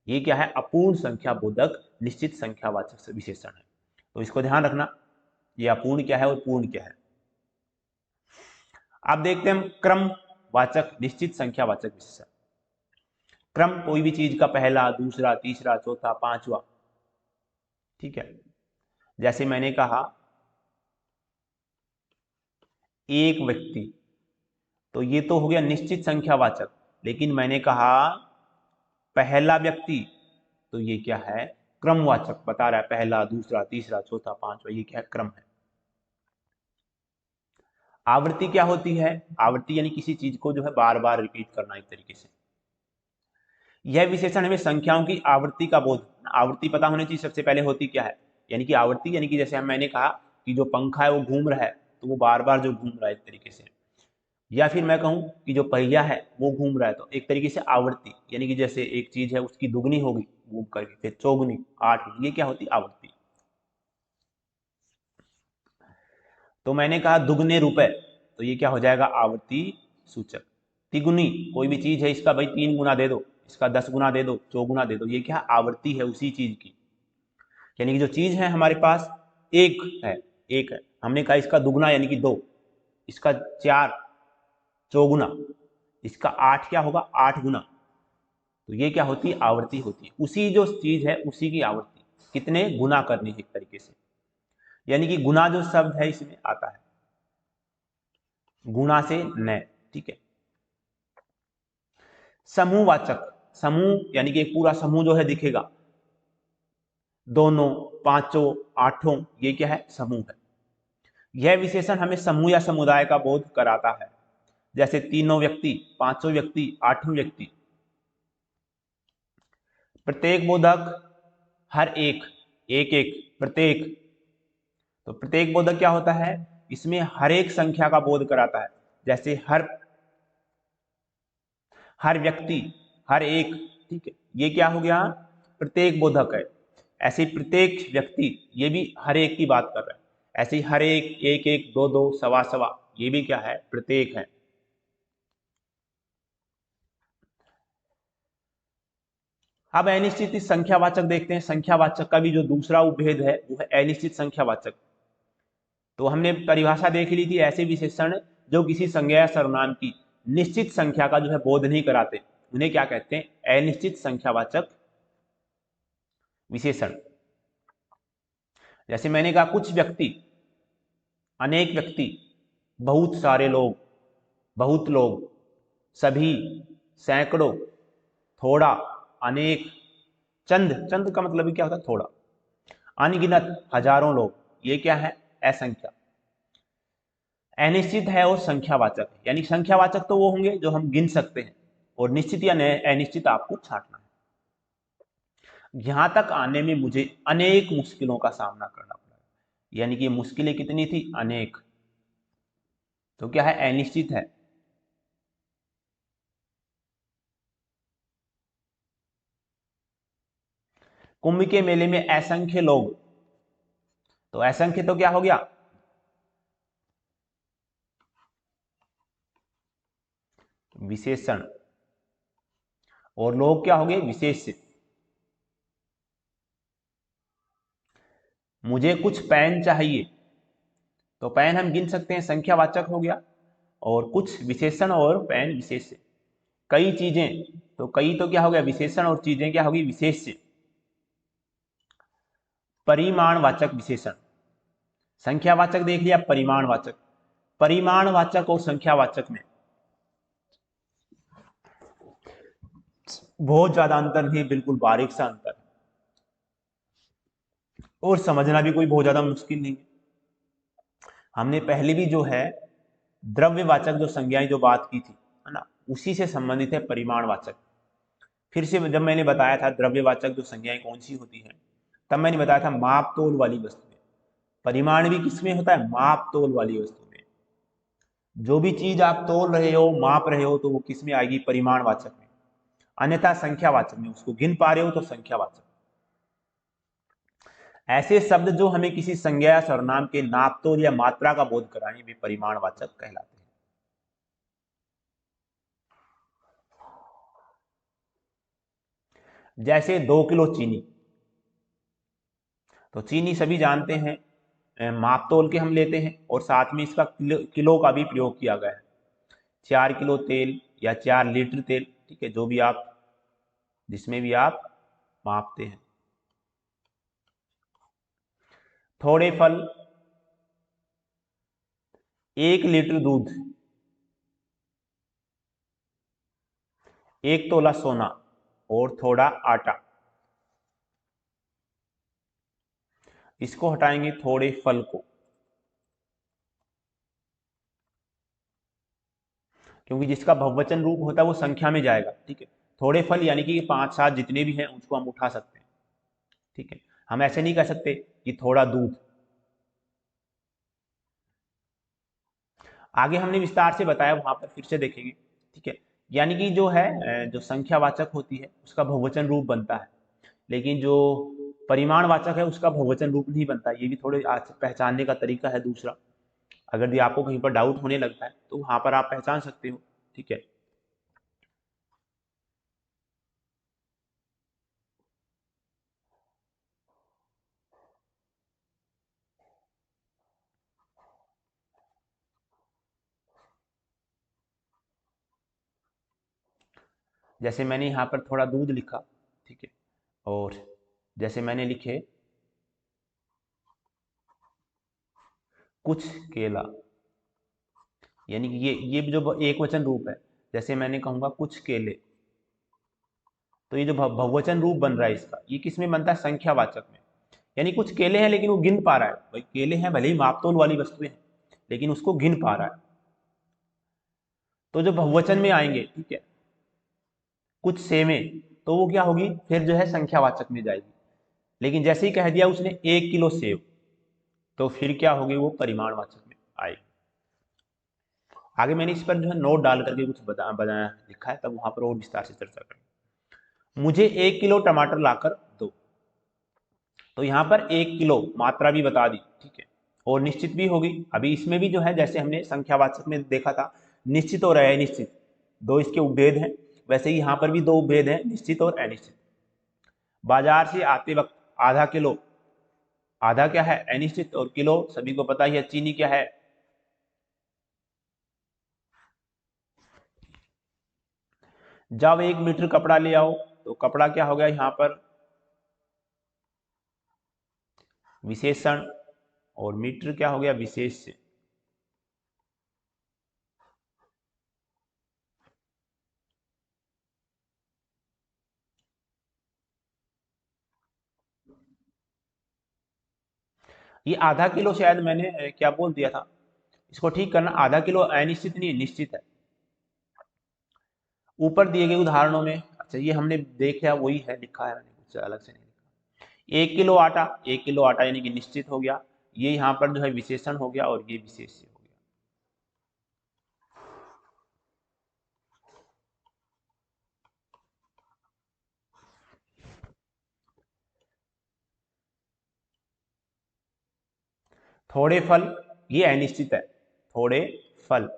ये क्या है? अपूर्ण संख्या बोधक निश्चित संख्यावाचक विशेषण है। तो इसको ध्यान रखना, ये अपूर्ण क्या है और पूर्ण क्या है। अब देखते हैं हम क्रमवाचक निश्चित संख्यावाचक विशेषण। क्रम कोई भी चीज का पहला, दूसरा, तीसरा, चौथा, पांचवा, ठीक है। जैसे मैंने कहा एक व्यक्ति, तो ये तो हो गया निश्चित संख्यावाचक, लेकिन मैंने कहा पहला व्यक्ति, तो ये क्या है? क्रमवाचक बता रहा है, पहला, दूसरा, तीसरा, चौथा, पांचवा, ये क्या है? क्रम है। आवृत्ति क्या होती है? आवृत्ति यानी किसी चीज को जो है बार बार रिपीट करना एक तरीके से। यह विशेषण हमें संख्याओं की आवृत्ति का बोध, आवृत्ति पता होनी चाहिए सबसे पहले होती क्या है, यानी कि आवृत्ति यानी कि जैसे मैंने कहा कि जो पंखा है वो घूम रहा है, तो वो बार बार जो घूम रहा है एक तरीके से। या फिर मैं कहूं कि जो पहिया है वो घूम रहा है, तो एक तरीके से आवृत्ति, यानी कि जैसे एक चीज है उसकी दुगनी होगी घूम करके, फिर चौगुनी, 8, ये क्या होती? आवृत्ति। तो मैंने कहा दुगने रुपए, तो ये क्या हो जाएगा? आवृत्ति सूचक। तिगुनी, कोई भी चीज है इसका भाई 3 गुना दे दो, इसका 10 गुना दे दो, 4 गुना दे दो, ये क्या? आवृत्ति है उसी चीज की। यानी कि जो चीज है हमारे पास एक है, एक है, हमने कहा इसका दुगना यानी कि 2, इसका 4 चौगुना, इसका 8 क्या होगा? 8 गुना, तो ये क्या होती है? आवृत्ति होती है। उसी जो चीज है उसी की आवृत्ति, कितने गुना करनी है एक तरीके से, यानी कि गुना जो शब्द है इसमें आता है, गुणा से न, ठीक है। समूहवाचक, समूह यानी कि एक पूरा समूह जो है दिखेगा, दोनों, पांचों, आठों, ये क्या है? समूह है। यह विशेषण हमें समूह या समुदाय का बोध कराता है। जैसे तीनों व्यक्ति, पांचों व्यक्ति, आठों व्यक्ति। प्रत्येक बोधक, हर एक, एक एक, प्रत्येक, तो प्रत्येक बोधक क्या होता है? इसमें हर एक संख्या का बोध कराता है। जैसे हर व्यक्ति, हर एक, ठीक है, ये क्या हो गया, प्रत्येक बोधक है। ऐसे प्रत्येक व्यक्ति, ये भी हर एक की बात कर रहा है। ऐसे ही हर एक, एक एक, दो दो, सवा सवा, ये भी क्या है, प्रत्येक है। अब अनिश्चित संख्यावाचक देखते हैं। संख्यावाचक का भी जो दूसरा उपभेद है वो है अनिश्चित संख्यावाचक। तो हमने परिभाषा देख ली थी, ऐसे विशेषण जो किसी संज्ञा या सर्वनाम की निश्चित संख्या का जो है बोध नहीं कराते, उन्हें क्या कहते हैं, अनिश्चित संख्यावाचक विशेषण। जैसे मैंने कहा कुछ व्यक्ति, अनेक व्यक्ति, बहुत सारे लोग, बहुत लोग, सभी, सैकड़ों, थोड़ा, अनेक, चंद, चंद का मतलब क्या होता है, थोड़ा, अनगिनत, हजारों लोग, ये क्या है, असंख्या। अनिश्चित है और संख्यावाचक है, यानी संख्यावाचक तो वो होंगे जो हम गिन सकते हैं, और निश्चित या अनिश्चित आपको छांटना है। यहां तक आने में मुझे अनेक मुश्किलों का सामना करना पड़ा, यानी कि मुश्किलें कितनी थी, अनेक। तो क्या है, अनिश्चित है। कुंभ के मेले में असंख्य लोग, तो असंख्य तो क्या हो गया, विशेषण, और लोग क्या हो गए, विशेष्य। मुझे कुछ पेन चाहिए, तो पेन हम गिन सकते हैं, संख्यावाचक हो गया, और कुछ विशेषण और पेन विशेष्य। कई चीजें, तो कई तो क्या हो गया, विशेषण, और चीजें क्या होगी, विशेष्य। परिमाणवाचक विशेषण, संख्यावाचक देख लिया, परिमाणवाचक। परिमाणवाचक और संख्यावाचक में बहुत ज्यादा अंतर नहीं, बिल्कुल बारीक सा अंतर, और समझना भी कोई बहुत ज्यादा मुश्किल नहीं है। हमने पहले भी जो है द्रव्यवाचक जो संज्ञाएं जो बात की थी, है ना, उसी से संबंधित है परिमाणवाचक। फिर से जब मैंने बताया था द्रव्यवाचक जो संज्ञाएं कौन सी होती हैं, तब मैंने बताया था माप तोल वाली वस्तु में। परिमाण भी किसमें होता है, माप तोल वाली वस्तु में। जो भी चीज आप तोल रहे हो, माप रहे हो, तो वो किसमें आएगी, परिमाणवाचक में। अन्यथा संख्यावाचक में, उसको गिन पा रहे हो तो संख्यावाचक। ऐसे शब्द जो हमें किसी संज्ञा या सर्वनाम के नापतोल या मात्रा का बोध कराएं, वे परिमाणवाचक कहलाते हैं। जैसे 2 किलो चीनी, तो चीनी सभी जानते हैं माप तोल के हम लेते हैं, और साथ में इसका किलो का भी प्रयोग किया गया है। 4 किलो तेल या 4 लीटर तेल, ठीक है, जो भी आप, जिसमें भी आप मापते हैं। थोड़े फल, 1 लीटर दूध, 1 तोला सोना, और थोड़ा आटा। इसको हटाएंगे, थोड़े फल को, क्योंकि जिसका बहुवचन रूप होता है वो संख्या में जाएगा, ठीक है। थोड़े फल यानी कि 5-7 जितने भी हैं उसको हम उठा सकते हैं, ठीक है। हम ऐसे नहीं कह सकते कि थोड़ा दूध। आगे हमने विस्तार से बताया, वहां पर फिर से देखेंगे, ठीक है। यानी कि जो है जो संख्यावाचक होती है उसका बहुवचन रूप बनता है, लेकिन जो परिमाणवाचक है उसका बहुवचन रूप नहीं बनता। ये भी थोड़े आज पहचानने का तरीका है दूसरा। अगर यदि आपको कहीं पर डाउट होने लगता है तो वहां पर आप पहचान सकते हो, ठीक है। जैसे मैंने यहाँ पर थोड़ा दूध लिखा, ठीक है, और जैसे मैंने लिखे कुछ केला, यानी कि ये जो एक वचन रूप है, जैसे मैंने कहूंगा कुछ केले, तो ये जो बहुवचन रूप बन रहा है इसका, ये किस में बनता है, संख्यावाचक में। यानी कुछ केले हैं लेकिन वो गिन पा रहा है, भाई केले हैं, भले ही मापतोल वाली वस्तुएं हैं, लेकिन उसको गिन पा रहा है। तो जो बहुवचन में आएंगे, ठीक है, कुछ सेवें, तो वो क्या होगी, फिर जो है संख्यावाचक में जाएगी। लेकिन जैसे ही कह दिया उसने 1 किलो सेव, तो फिर क्या होगी, वो परिमाणवाचक में आएगी। आगे मैंने इस पर जो है नोट डाल करके कुछ बता लिखा है, तब वहां पर और विस्तार से चर्चा करें। मुझे 1 किलो टमाटर लाकर दो। तो यहाँ पर 1 किलो मात्रा भी बता दी, ठीक है, और निश्चित भी होगी। अभी इसमें भी जो है जैसे हमने संख्यावाचक में देखा था, निश्चित और अनिश्चित, दो इसके उपभेद हैं, वैसे ही यहाँ पर भी दो उपभेद हैं, निश्चित और अनिश्चित। बाजार से आते वक्त आधा किलो, आधा क्या है अनिश्चित, और किलो सभी को पता ही है चीनी क्या है। जब 1 मीटर कपड़ा ले आओ, तो कपड़ा क्या हो गया यहाँ पर विशेषण, और मीटर क्या हो गया विशेष्य। ये आधा किलो शायद मैंने क्या बोल दिया था, इसको ठीक करना। आधा किलो अनिश्चित नहीं है, निश्चित है। ऊपर दिए गए उदाहरणों में, अच्छा ये हमने देखा वही है, लिखा है मैंने, कुछ अलग से नहीं लिखा। 1 किलो आटा, 1 किलो आटा यानी कि निश्चित हो गया, ये यहाँ पर जो है विशेषण हो गया, और ये विशेष्य हो गया। थोड़े फल, ये अनिश्चित है, थोड़े फल।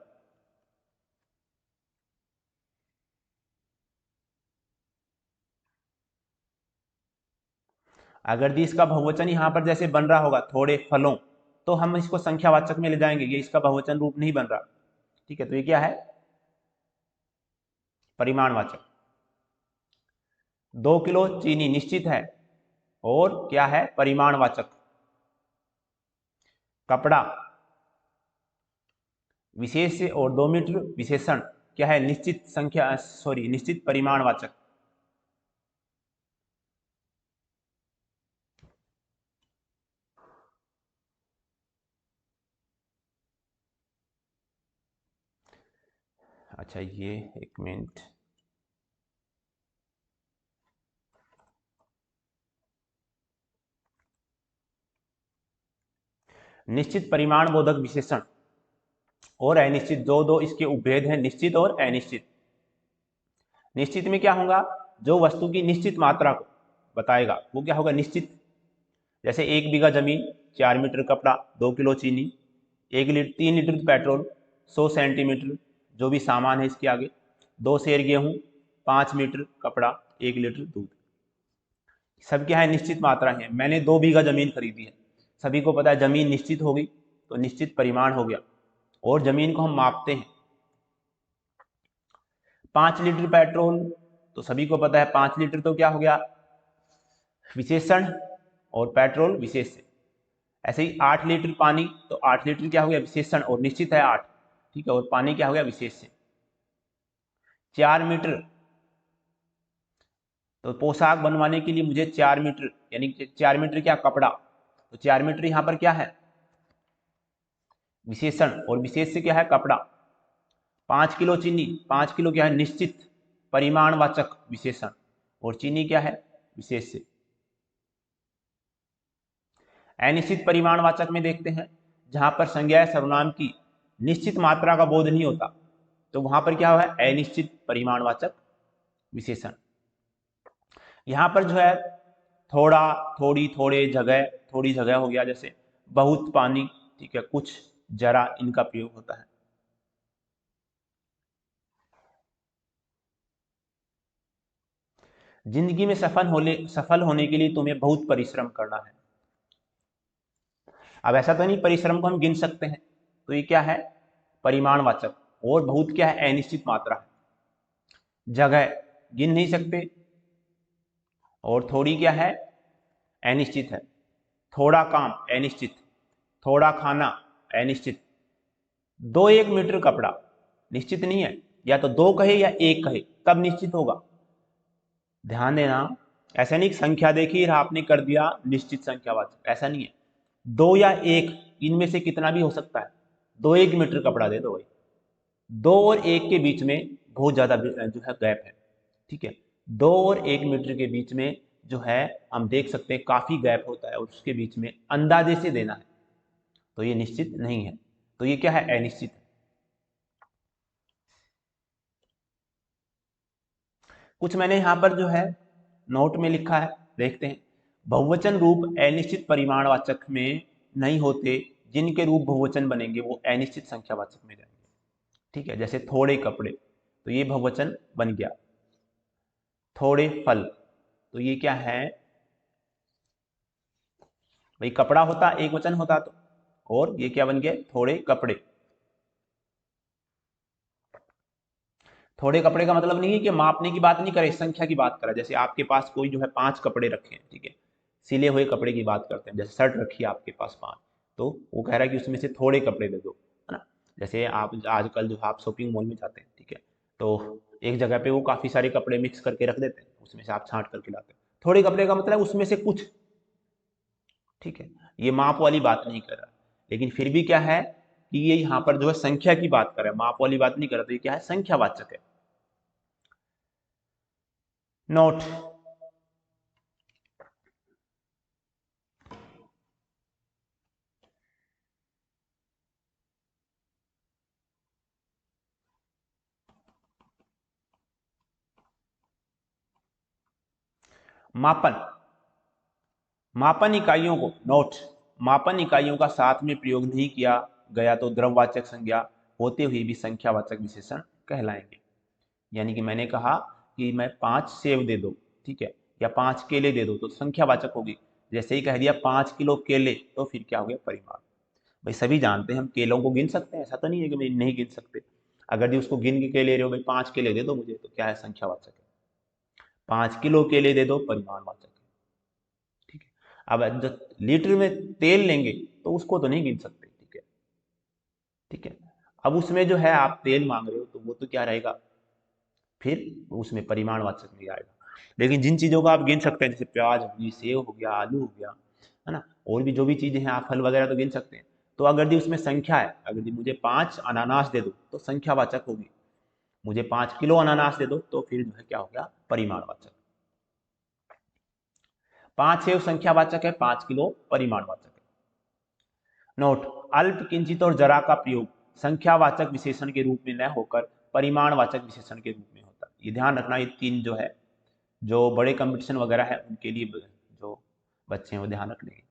अगर दी इसका बहुवचन यहाँ पर जैसे बन रहा होगा थोड़े फलों, तो हम इसको संख्यावाचक में ले जाएंगे, ये इसका बहुवचन रूप नहीं बन रहा, ठीक है, तो ये क्या है परिमाणवाचक। 2 किलो चीनी निश्चित है, और क्या है परिमाणवाचक। कपड़ा विशेष, और 2 मीटर विशेषण क्या है निश्चित संख्या, सॉरी निश्चित परिमाणवाचक। अच्छा ये एक मिनट, निश्चित परिमाण बोधक विशेषण और अनिश्चित, जो दो इसके उपभेद हैं, निश्चित और अनिश्चित। निश्चित में क्या होगा, जो वस्तु की निश्चित मात्रा को बताएगा वो क्या होगा निश्चित। जैसे 1 बीघा जमीन, 4 मीटर कपड़ा, 2 किलो चीनी, 1 लीटर 3 लीटर पेट्रोल, 100 सेंटीमीटर जो भी सामान है इसके आगे, 2 सेर गेहूं, 5 मीटर कपड़ा, 1 लीटर दूध। सब क्या है निश्चित मात्रा है। मैंने 2 बीघा जमीन खरीदी है, सभी को पता है जमीन निश्चित होगी, तो निश्चित परिमाण हो गया, और जमीन को हम मापते हैं। 5 लीटर पेट्रोल, तो सभी को पता है 5 लीटर तो क्या हो गया विशेषण, और पेट्रोल विशेष्य। ऐसे ही 8 लीटर पानी, तो 8 लीटर क्या हो गया विशेषण, और निश्चित है 8, ठीक है, और पानी क्या हो गया विशेष्य। 4 मीटर, तो पोशाक बनवाने के लिए मुझे 4 मीटर, यानी 4 मीटर क्या कपड़ा, तो 4 मीटर यहां पर क्या है विशेषण, और विशेष्य क्या है कपड़ा। 5 किलो चीनी, 5 किलो क्या है निश्चित परिमाणवाचक विशेषण, और चीनी क्या है विशेष्य। अनिश्चित परिमाणवाचक में देखते हैं, जहां पर संज्ञा सर्वनाम की निश्चित मात्रा का बोध नहीं होता, तो वहां पर क्या हुआ है अनिश्चित परिमाणवाचक विशेषण। यहां पर जो है थोड़ा, थोड़ी, थोड़े, जगह, थोड़ी जगह हो गया, जैसे बहुत पानी, ठीक है, कुछ, जरा, इनका प्रयोग होता है। जिंदगी में सफल होने के लिए तुम्हें बहुत परिश्रम करना है। अब ऐसा तो नहीं परिश्रम को हम गिन सकते हैं, तो ये क्या है परिमाणवाचक, और बहुत क्या है अनिश्चित मात्रा है। जगह गिन नहीं सकते, और थोड़ी क्या है अनिश्चित है। थोड़ा काम अनिश्चित, थोड़ा खाना अनिश्चित। 1 मीटर कपड़ा निश्चित नहीं है, या तो 2 कहे या 1 कहे तब निश्चित होगा। ध्यान देना, ऐसा नहीं संख्या देखी और आपने कर दिया निश्चित संख्यावाचक, ऐसा नहीं है। 2 या 1 इनमें से कितना भी हो सकता है। 1 मीटर कपड़ा दे दो भाई, 2 और 1 के बीच में बहुत ज्यादा जो है गैप है, ठीक है। 2 और 1 मीटर के बीच में जो है हम देख सकते हैं काफी गैप होता है, और उसके बीच में अंदाजे से देना है, तो ये निश्चित नहीं है, तो ये क्या है अनिश्चित है। कुछ मैंने यहां पर जो है नोट में लिखा है, देखते हैं। बहुवचन रूप अनिश्चित परिमाणवाचक में नहीं होते, जिनके रूप बहुवचन बनेंगे वो अनिश्चित संख्यावाचक में जाएंगे। ठीक है, जैसे थोड़े कपड़े, तो ये बहुवचन बन गया। थोड़े फल, तो ये क्या है भाई, कपड़ा होता एक वचन होता तो, और ये क्या बन गया, थोड़े कपड़े। थोड़े कपड़े का मतलब नहीं है कि मापने की बात नहीं करे, संख्या की बात करे। जैसे आपके पास कोई जो है 5 कपड़े रखे हैं, ठीक है, सिले हुए कपड़े की बात करते हैं, जैसे शर्ट रखी है आपके पास 5, तो वो कह रहा है कि उसमें से थोड़े कपड़े दे दो, है ना। जैसे आप आजकल जो आप शॉपिंग मॉल में जाते हैं, ठीक है, तो एक जगह पे वो काफी सारे कपड़े मिक्स करके रख देते हैं, उसमें से आप छांट करके लाते हैं। थोड़े कपड़े का मतलब उसमें से कुछ, ठीक है, ये माप वाली बात नहीं कर रहा। लेकिन फिर भी क्या है कि ये यहाँ पर जो है संख्या की बात कर रहा है, माप वाली बात नहीं कर रहा, तो ये क्या है, संख्यावाचक है। नोट, मापन, मापन इकाइयों को, नोट, मापन इकाइयों का साथ में प्रयोग नहीं किया गया तो द्रव्यवाचक संज्ञा होते हुए भी संख्यावाचक विशेषण कहलाएंगे। यानी कि मैंने कहा कि मैं 5 सेब दे दो, ठीक है, या 5 केले दे दो, तो संख्यावाचक होगी। जैसे ही कह दिया 5 किलो केले, तो फिर क्या हो गया, परिमाण। भाई सभी जानते हैं हम केलों को गिन सकते हैं, ऐसा तो नहीं है कि मैं नहीं गिन सकते। अगर जी उसको गिन के ले रहे हो, भाई 5 केले दे दो मुझे, तो क्या है, संख्यावाचक है। 5 किलो केले दे दो, परिमाणवाचक है। ठीक है, अब जब लीटर में तेल लेंगे तो उसको तो नहीं गिन सकते, ठीक है, ठीक है। अब उसमें जो है आप तेल मांग रहे हो, तो वो तो क्या रहेगा, फिर उसमें परिमाणवाचक नहीं आएगा। लेकिन जिन चीज़ों को आप गिन सकते हैं, जैसे प्याज होगी, सेव हो गया, आलू हो गया, है ना, और भी जो भी चीज़ें हैं, आप फल वगैरह तो गिन सकते हैं। तो अगर जी उसमें संख्या है, अगर जी मुझे 5 अनानास दे दो, तो संख्यावाचक होगी। मुझे 5 किलो अनानास दे दो, तो फिर जो है क्या हो गया, परिमाणवाचक। 5 सेव संख्यावाचक है, 5 किलो परिमाणवाचक है। नोट, अल्प, किंचित और जरा का प्रयोग संख्यावाचक विशेषण के रूप में न होकर परिमाणवाचक विशेषण के रूप में होता है। ये ध्यान रखना, ये तीन जो है, जो बड़े कंपटीशन वगैरह है उनके लिए जो बच्चे हैं वो ध्यान रख लेंगे।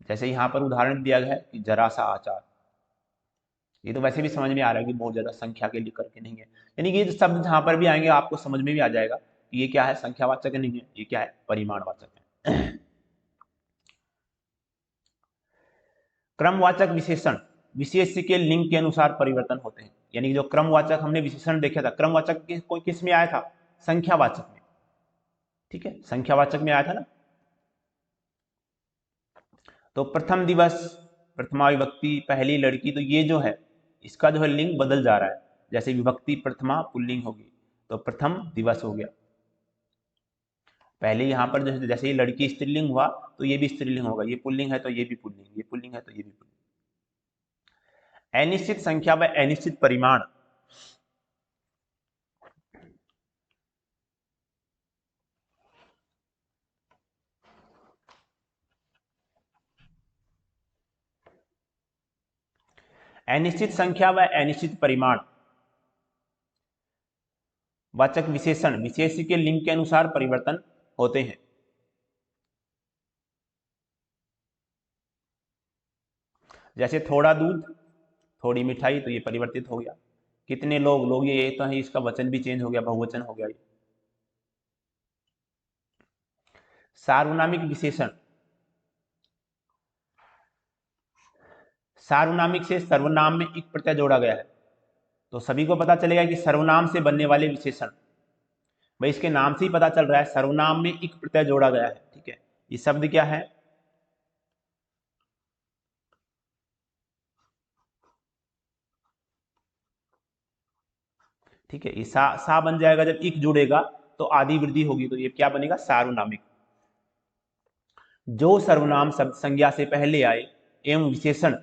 जैसे यहाँ पर उदाहरण दिया गया है कि जरा सा आचार, ये तो वैसे भी समझ में आ रहा है कि बहुत ज्यादा संख्या के लिए करके नहीं है। यानी कि ये शब्द जहां पर भी आएंगे आपको समझ में भी आ जाएगा कि ये क्या है, संख्यावाचक नहीं है, ये क्या है, परिमाणवाचक है। क्रमवाचक विशेषण विशेष के लिंग के अनुसार परिवर्तन होते हैं। यानी कि जो क्रमवाचक हमने विशेषण देखा था, क्रमवाचक कोई किस में आया था, संख्यावाचक में, ठीक है, संख्यावाचक में आया था ना। तो प्रथम दिवस, प्रथमा विभक्ति, पहली लड़की, तो ये जो है इसका जो है लिंग बदल जा रहा है। जैसे विभक्ति प्रथमा पुल्लिंग होगी, तो प्रथम दिवस हो गया। पहले यहाँ पर जैसे ही लड़की स्त्रीलिंग हुआ, तो ये भी स्त्रीलिंग होगा, ये पुल्लिंग है तो ये भी पुल्लिंग, ये पुल्लिंग है तो ये भी पुल्लिंग। अनिश्चित संख्या व अनिश्चित परिमाण, अनिश्चित संख्या व अनिश्चित परिमाण वाचक विशेषण विशेष के लिंग के अनुसार परिवर्तन होते हैं। जैसे थोड़ा दूध, थोड़ी मिठाई, तो ये परिवर्तित हो गया। कितने लोग, लोग ये तो है, इसका वचन भी चेंज हो गया, बहुवचन हो गया ये। सार्वनामिक विशेषण, सार्वनामिक से सर्वनाम में एक प्रत्यय जोड़ा गया है, तो सभी को पता चलेगा कि सर्वनाम से बनने वाले विशेषण, भाई इसके नाम से ही पता चल रहा है, सर्वनाम में एक प्रत्यय जोड़ा गया है, ठीक है। ये शब्द क्या है, ठीक है, ये सा बन जाएगा। जब इक जुड़ेगा तो आदि वृद्धि होगी, तो ये क्या बनेगा, सार्वनामिक। जो सर्वनाम शब्द संज्ञा से पहले आए एवं विशेषण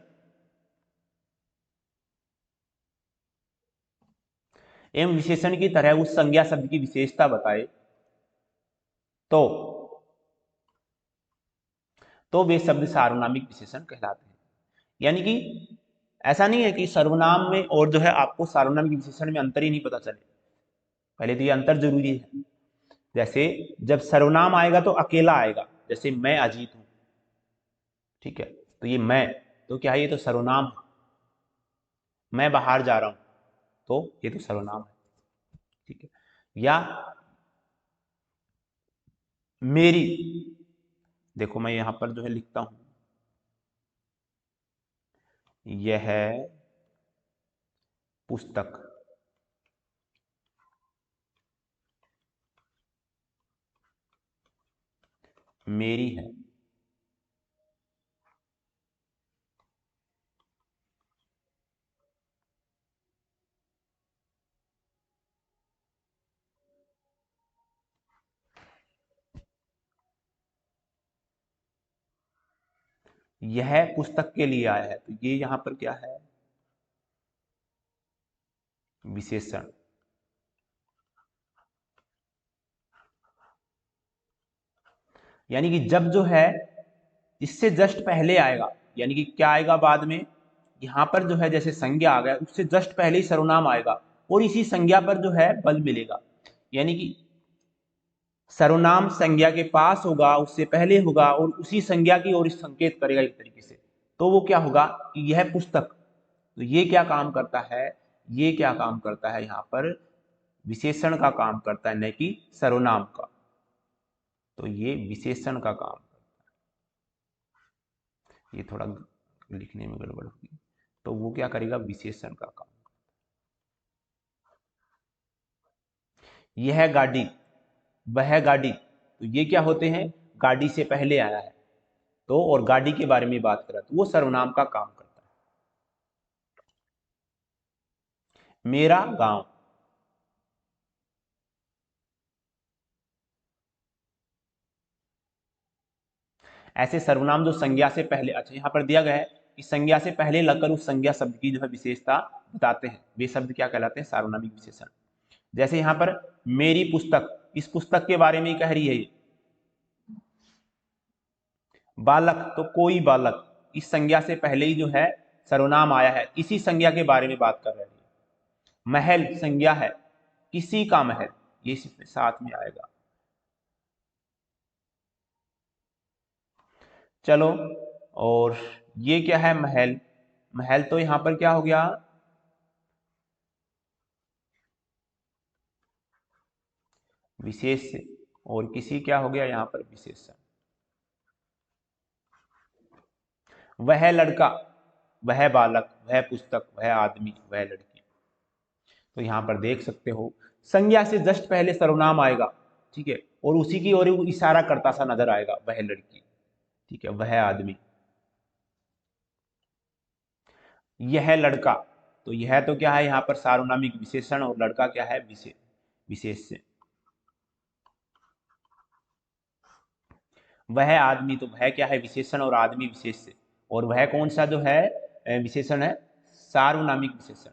एवं विशेषण की तरह उस संज्ञा शब्द की विशेषता बताए, तो वे शब्द सार्वनामिक विशेषण कहलाते हैं। यानी कि ऐसा नहीं है कि सर्वनाम में और जो है आपको सार्वनामिक विशेषण में अंतर ही नहीं पता चले। पहले तो ये अंतर जरूरी है। जैसे जब सर्वनाम आएगा तो अकेला आएगा, जैसे मैं अजीत हूं, ठीक है, तो ये मैं तो क्या है, ये तो सर्वनाम है। मैं बाहर जा रहा हूं तो ये तो सर्वनाम है, ठीक है। या मेरी, देखो मैं यहां पर जो है लिखता हूं, यह पुस्तक मेरी है। यह पुस्तक के लिए आया है, तो ये यहां पर क्या है, विशेषण। यानी कि जब जो है इससे जस्ट पहले आएगा, यानी कि क्या आएगा बाद में, यहां पर जो है जैसे संज्ञा आ गया, उससे जस्ट पहले ही सर्वनाम आएगा और इसी संज्ञा पर जो है बल मिलेगा। यानी कि सर्वनाम संज्ञा के पास होगा, उससे पहले होगा और उसी संज्ञा की ओर संकेत करेगा एक तरीके से, तो वो क्या होगा कि यह पुस्तक। तो ये क्या काम करता है, ये क्या काम करता है, यहाँ पर विशेषण का काम करता है, न कि सर्वनाम का। तो ये विशेषण का काम करता है, ये थोड़ा लिखने में गड़बड़ होगी, तो वो क्या करेगा, विशेषण का काम। यह गाड़ी, वह गाड़ी, तो ये क्या होते हैं, गाड़ी से पहले आया है तो, और गाड़ी के बारे में बात करा तो वो सर्वनाम का काम करता है। मेरा गांव, ऐसे सर्वनाम जो संज्ञा से पहले, अच्छा यहां पर दिया गया है कि संज्ञा से पहले लगकर उस संज्ञा शब्द की जो है विशेषता बताते हैं, वे शब्द क्या कहलाते हैं, सार्वनामिक विशेषण। जैसे यहां पर मेरी पुस्तक, इस पुस्तक के बारे में ही कह रही है। बालक, तो कोई बालक, इस संज्ञा से पहले ही जो है सर्वनाम आया है, इसी संज्ञा के बारे में बात कर रही है। महल संज्ञा है, किसी का महल, ये साथ में आएगा। चलो, और ये क्या है, महल, महल तो यहां पर क्या हो गया, विशेष से, और किसी क्या हो गया यहाँ पर, विशेषण। वह लड़का, वह बालक, वह पुस्तक, वह आदमी, वह लड़की। तो यहां पर देख सकते हो संज्ञा से जस्ट पहले सर्वनाम आएगा, ठीक है, और उसी की ओर इशारा करता सा नजर आएगा, वह लड़की, ठीक है, वह आदमी। यह लड़का, तो यह तो क्या है यहाँ पर सार्वनामिक विशेषण, और लड़का क्या है, विशेष से। वह आदमी, तो वह क्या है, विशेषण, और आदमी विशेष से, और वह कौन सा जो है विशेषण है, सार्वनामिक विशेषण।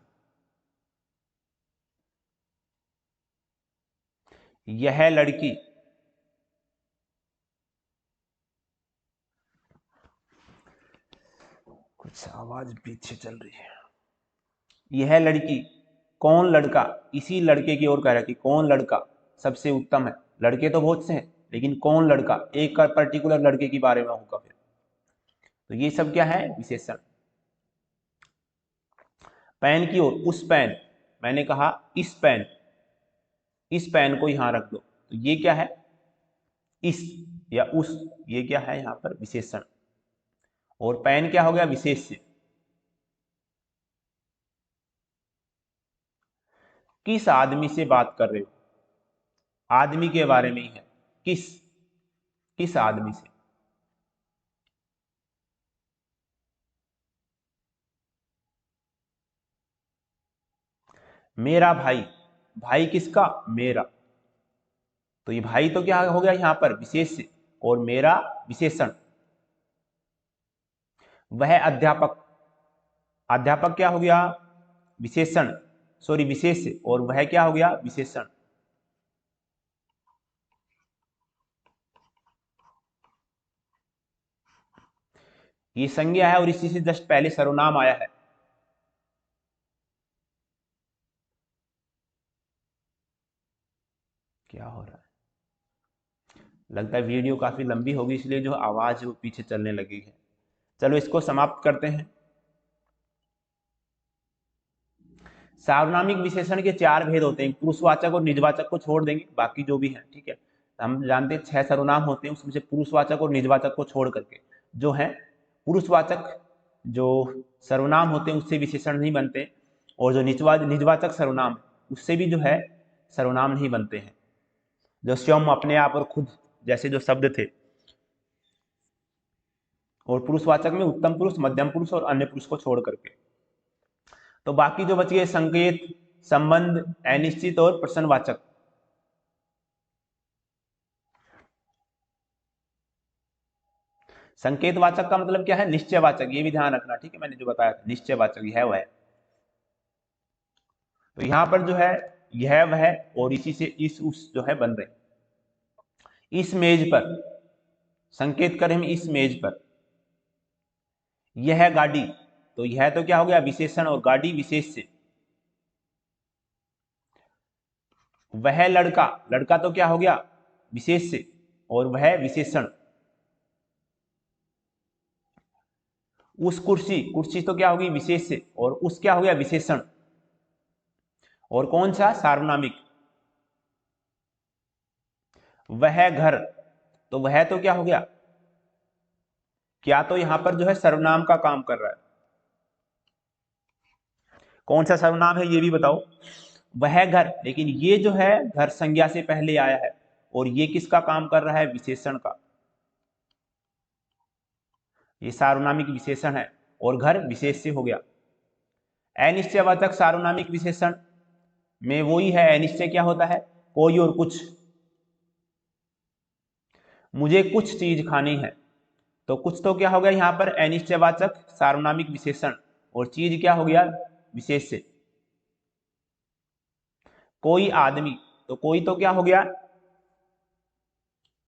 यह लड़की, कुछ आवाज पीछे चल रही है। यह लड़की, कौन लड़का, इसी लड़के की ओर कह रहा है कि कौन लड़का सबसे उत्तम है। लड़के तो बहुत से हैं, लेकिन कौन लड़का, एक पर्टिकुलर लड़के के बारे में होगा फिर, तो ये सब क्या है, विशेषण। पेन की ओर, उस पेन, मैंने कहा इस पेन, इस पेन को यहां रख दो, तो ये क्या है, इस या उस, ये क्या है यहां पर, विशेषण। और पेन क्या हो गया, विशेष से। किस आदमी से बात कर रहे हो, आदमी के बारे में ही है, किस, किस आदमी से। मेरा भाई, भाई किसका, मेरा, तो ये भाई तो क्या हो गया यहां पर, विशेष से, और मेरा विशेषण। वह अध्यापक, अध्यापक क्या हो गया, विशेषण, सॉरी विशेष से, और वह क्या हो गया, विशेषण। ये संज्ञा है और इसी से जस्ट पहले सर्वनाम आया है। क्या हो रहा है? लगता है वीडियो काफी लंबी होगी, इसलिए जो आवाज वो पीछे चलने लगी है। चलो इसको समाप्त करते हैं। सार्वनामिक विशेषण के 4 भेद होते हैं, पुरुषवाचक और निजवाचक को छोड़ देंगे, बाकी जो भी है ठीक है। हम जानते हैं 6 सर्वनाम होते हैं, उसमें से पुरुषवाचक और निजवाचक को छोड़ करके जो है पुरुषवाचक जो सर्वनाम होते हैं उससे विशेषण नहीं बनते, और जो निजवाचक सर्वनाम उससे भी जो है सर्वनाम नहीं बनते हैं। जो स्वयं, अपने आप और खुद जैसे जो शब्द थे, और पुरुषवाचक में उत्तम पुरुष, मध्यम पुरुष और अन्य पुरुष को छोड़ करके। तो बाकी जो बच गए संकेत, संबंध, अनिश्चित और प्रश्नवाचक। संकेतवाचक का मतलब क्या है? निश्चयवाचक, ये भी ध्यान रखना ठीक है, मैंने जो बताया था निश्चयवाचक है वह। तो यहां पर जो है यह वह और इसी से इस उस जो है बन रहे। इस मेज पर, संकेत करें हम इस मेज पर, यह गाड़ी, तो यह तो क्या हो गया विशेषण, और गाड़ी विशेष से। वह लड़का, लड़का तो क्या हो गया विशेष से, और वह विशेषण। उस कुर्सी, कुर्सी तो क्या होगी विशेष से, और उस क्या हो गया विशेषण। और कौन सा? सार्वनामिक। वह घर, तो वह तो क्या हो गया, क्या तो यहां पर जो है सर्वनाम का काम कर रहा है। कौन सा सर्वनाम है ये भी बताओ? वह घर, लेकिन ये जो है घर संज्ञा से पहले आया है, और ये किसका काम कर रहा है? विशेषण का। ये सार्वनामिक विशेषण है, और घर विशेष से हो गया। अनिश्चयवाचक सार्वनामिक विशेषण में वही है, अनिश्चय क्या होता है? कोई और कुछ। मुझे कुछ चीज खानी है, तो कुछ तो क्या हो गया यहां पर अनिश्चयवाचक सार्वनामिक विशेषण, और चीज क्या हो गया विशेष से। कोई आदमी, तो कोई तो क्या हो गया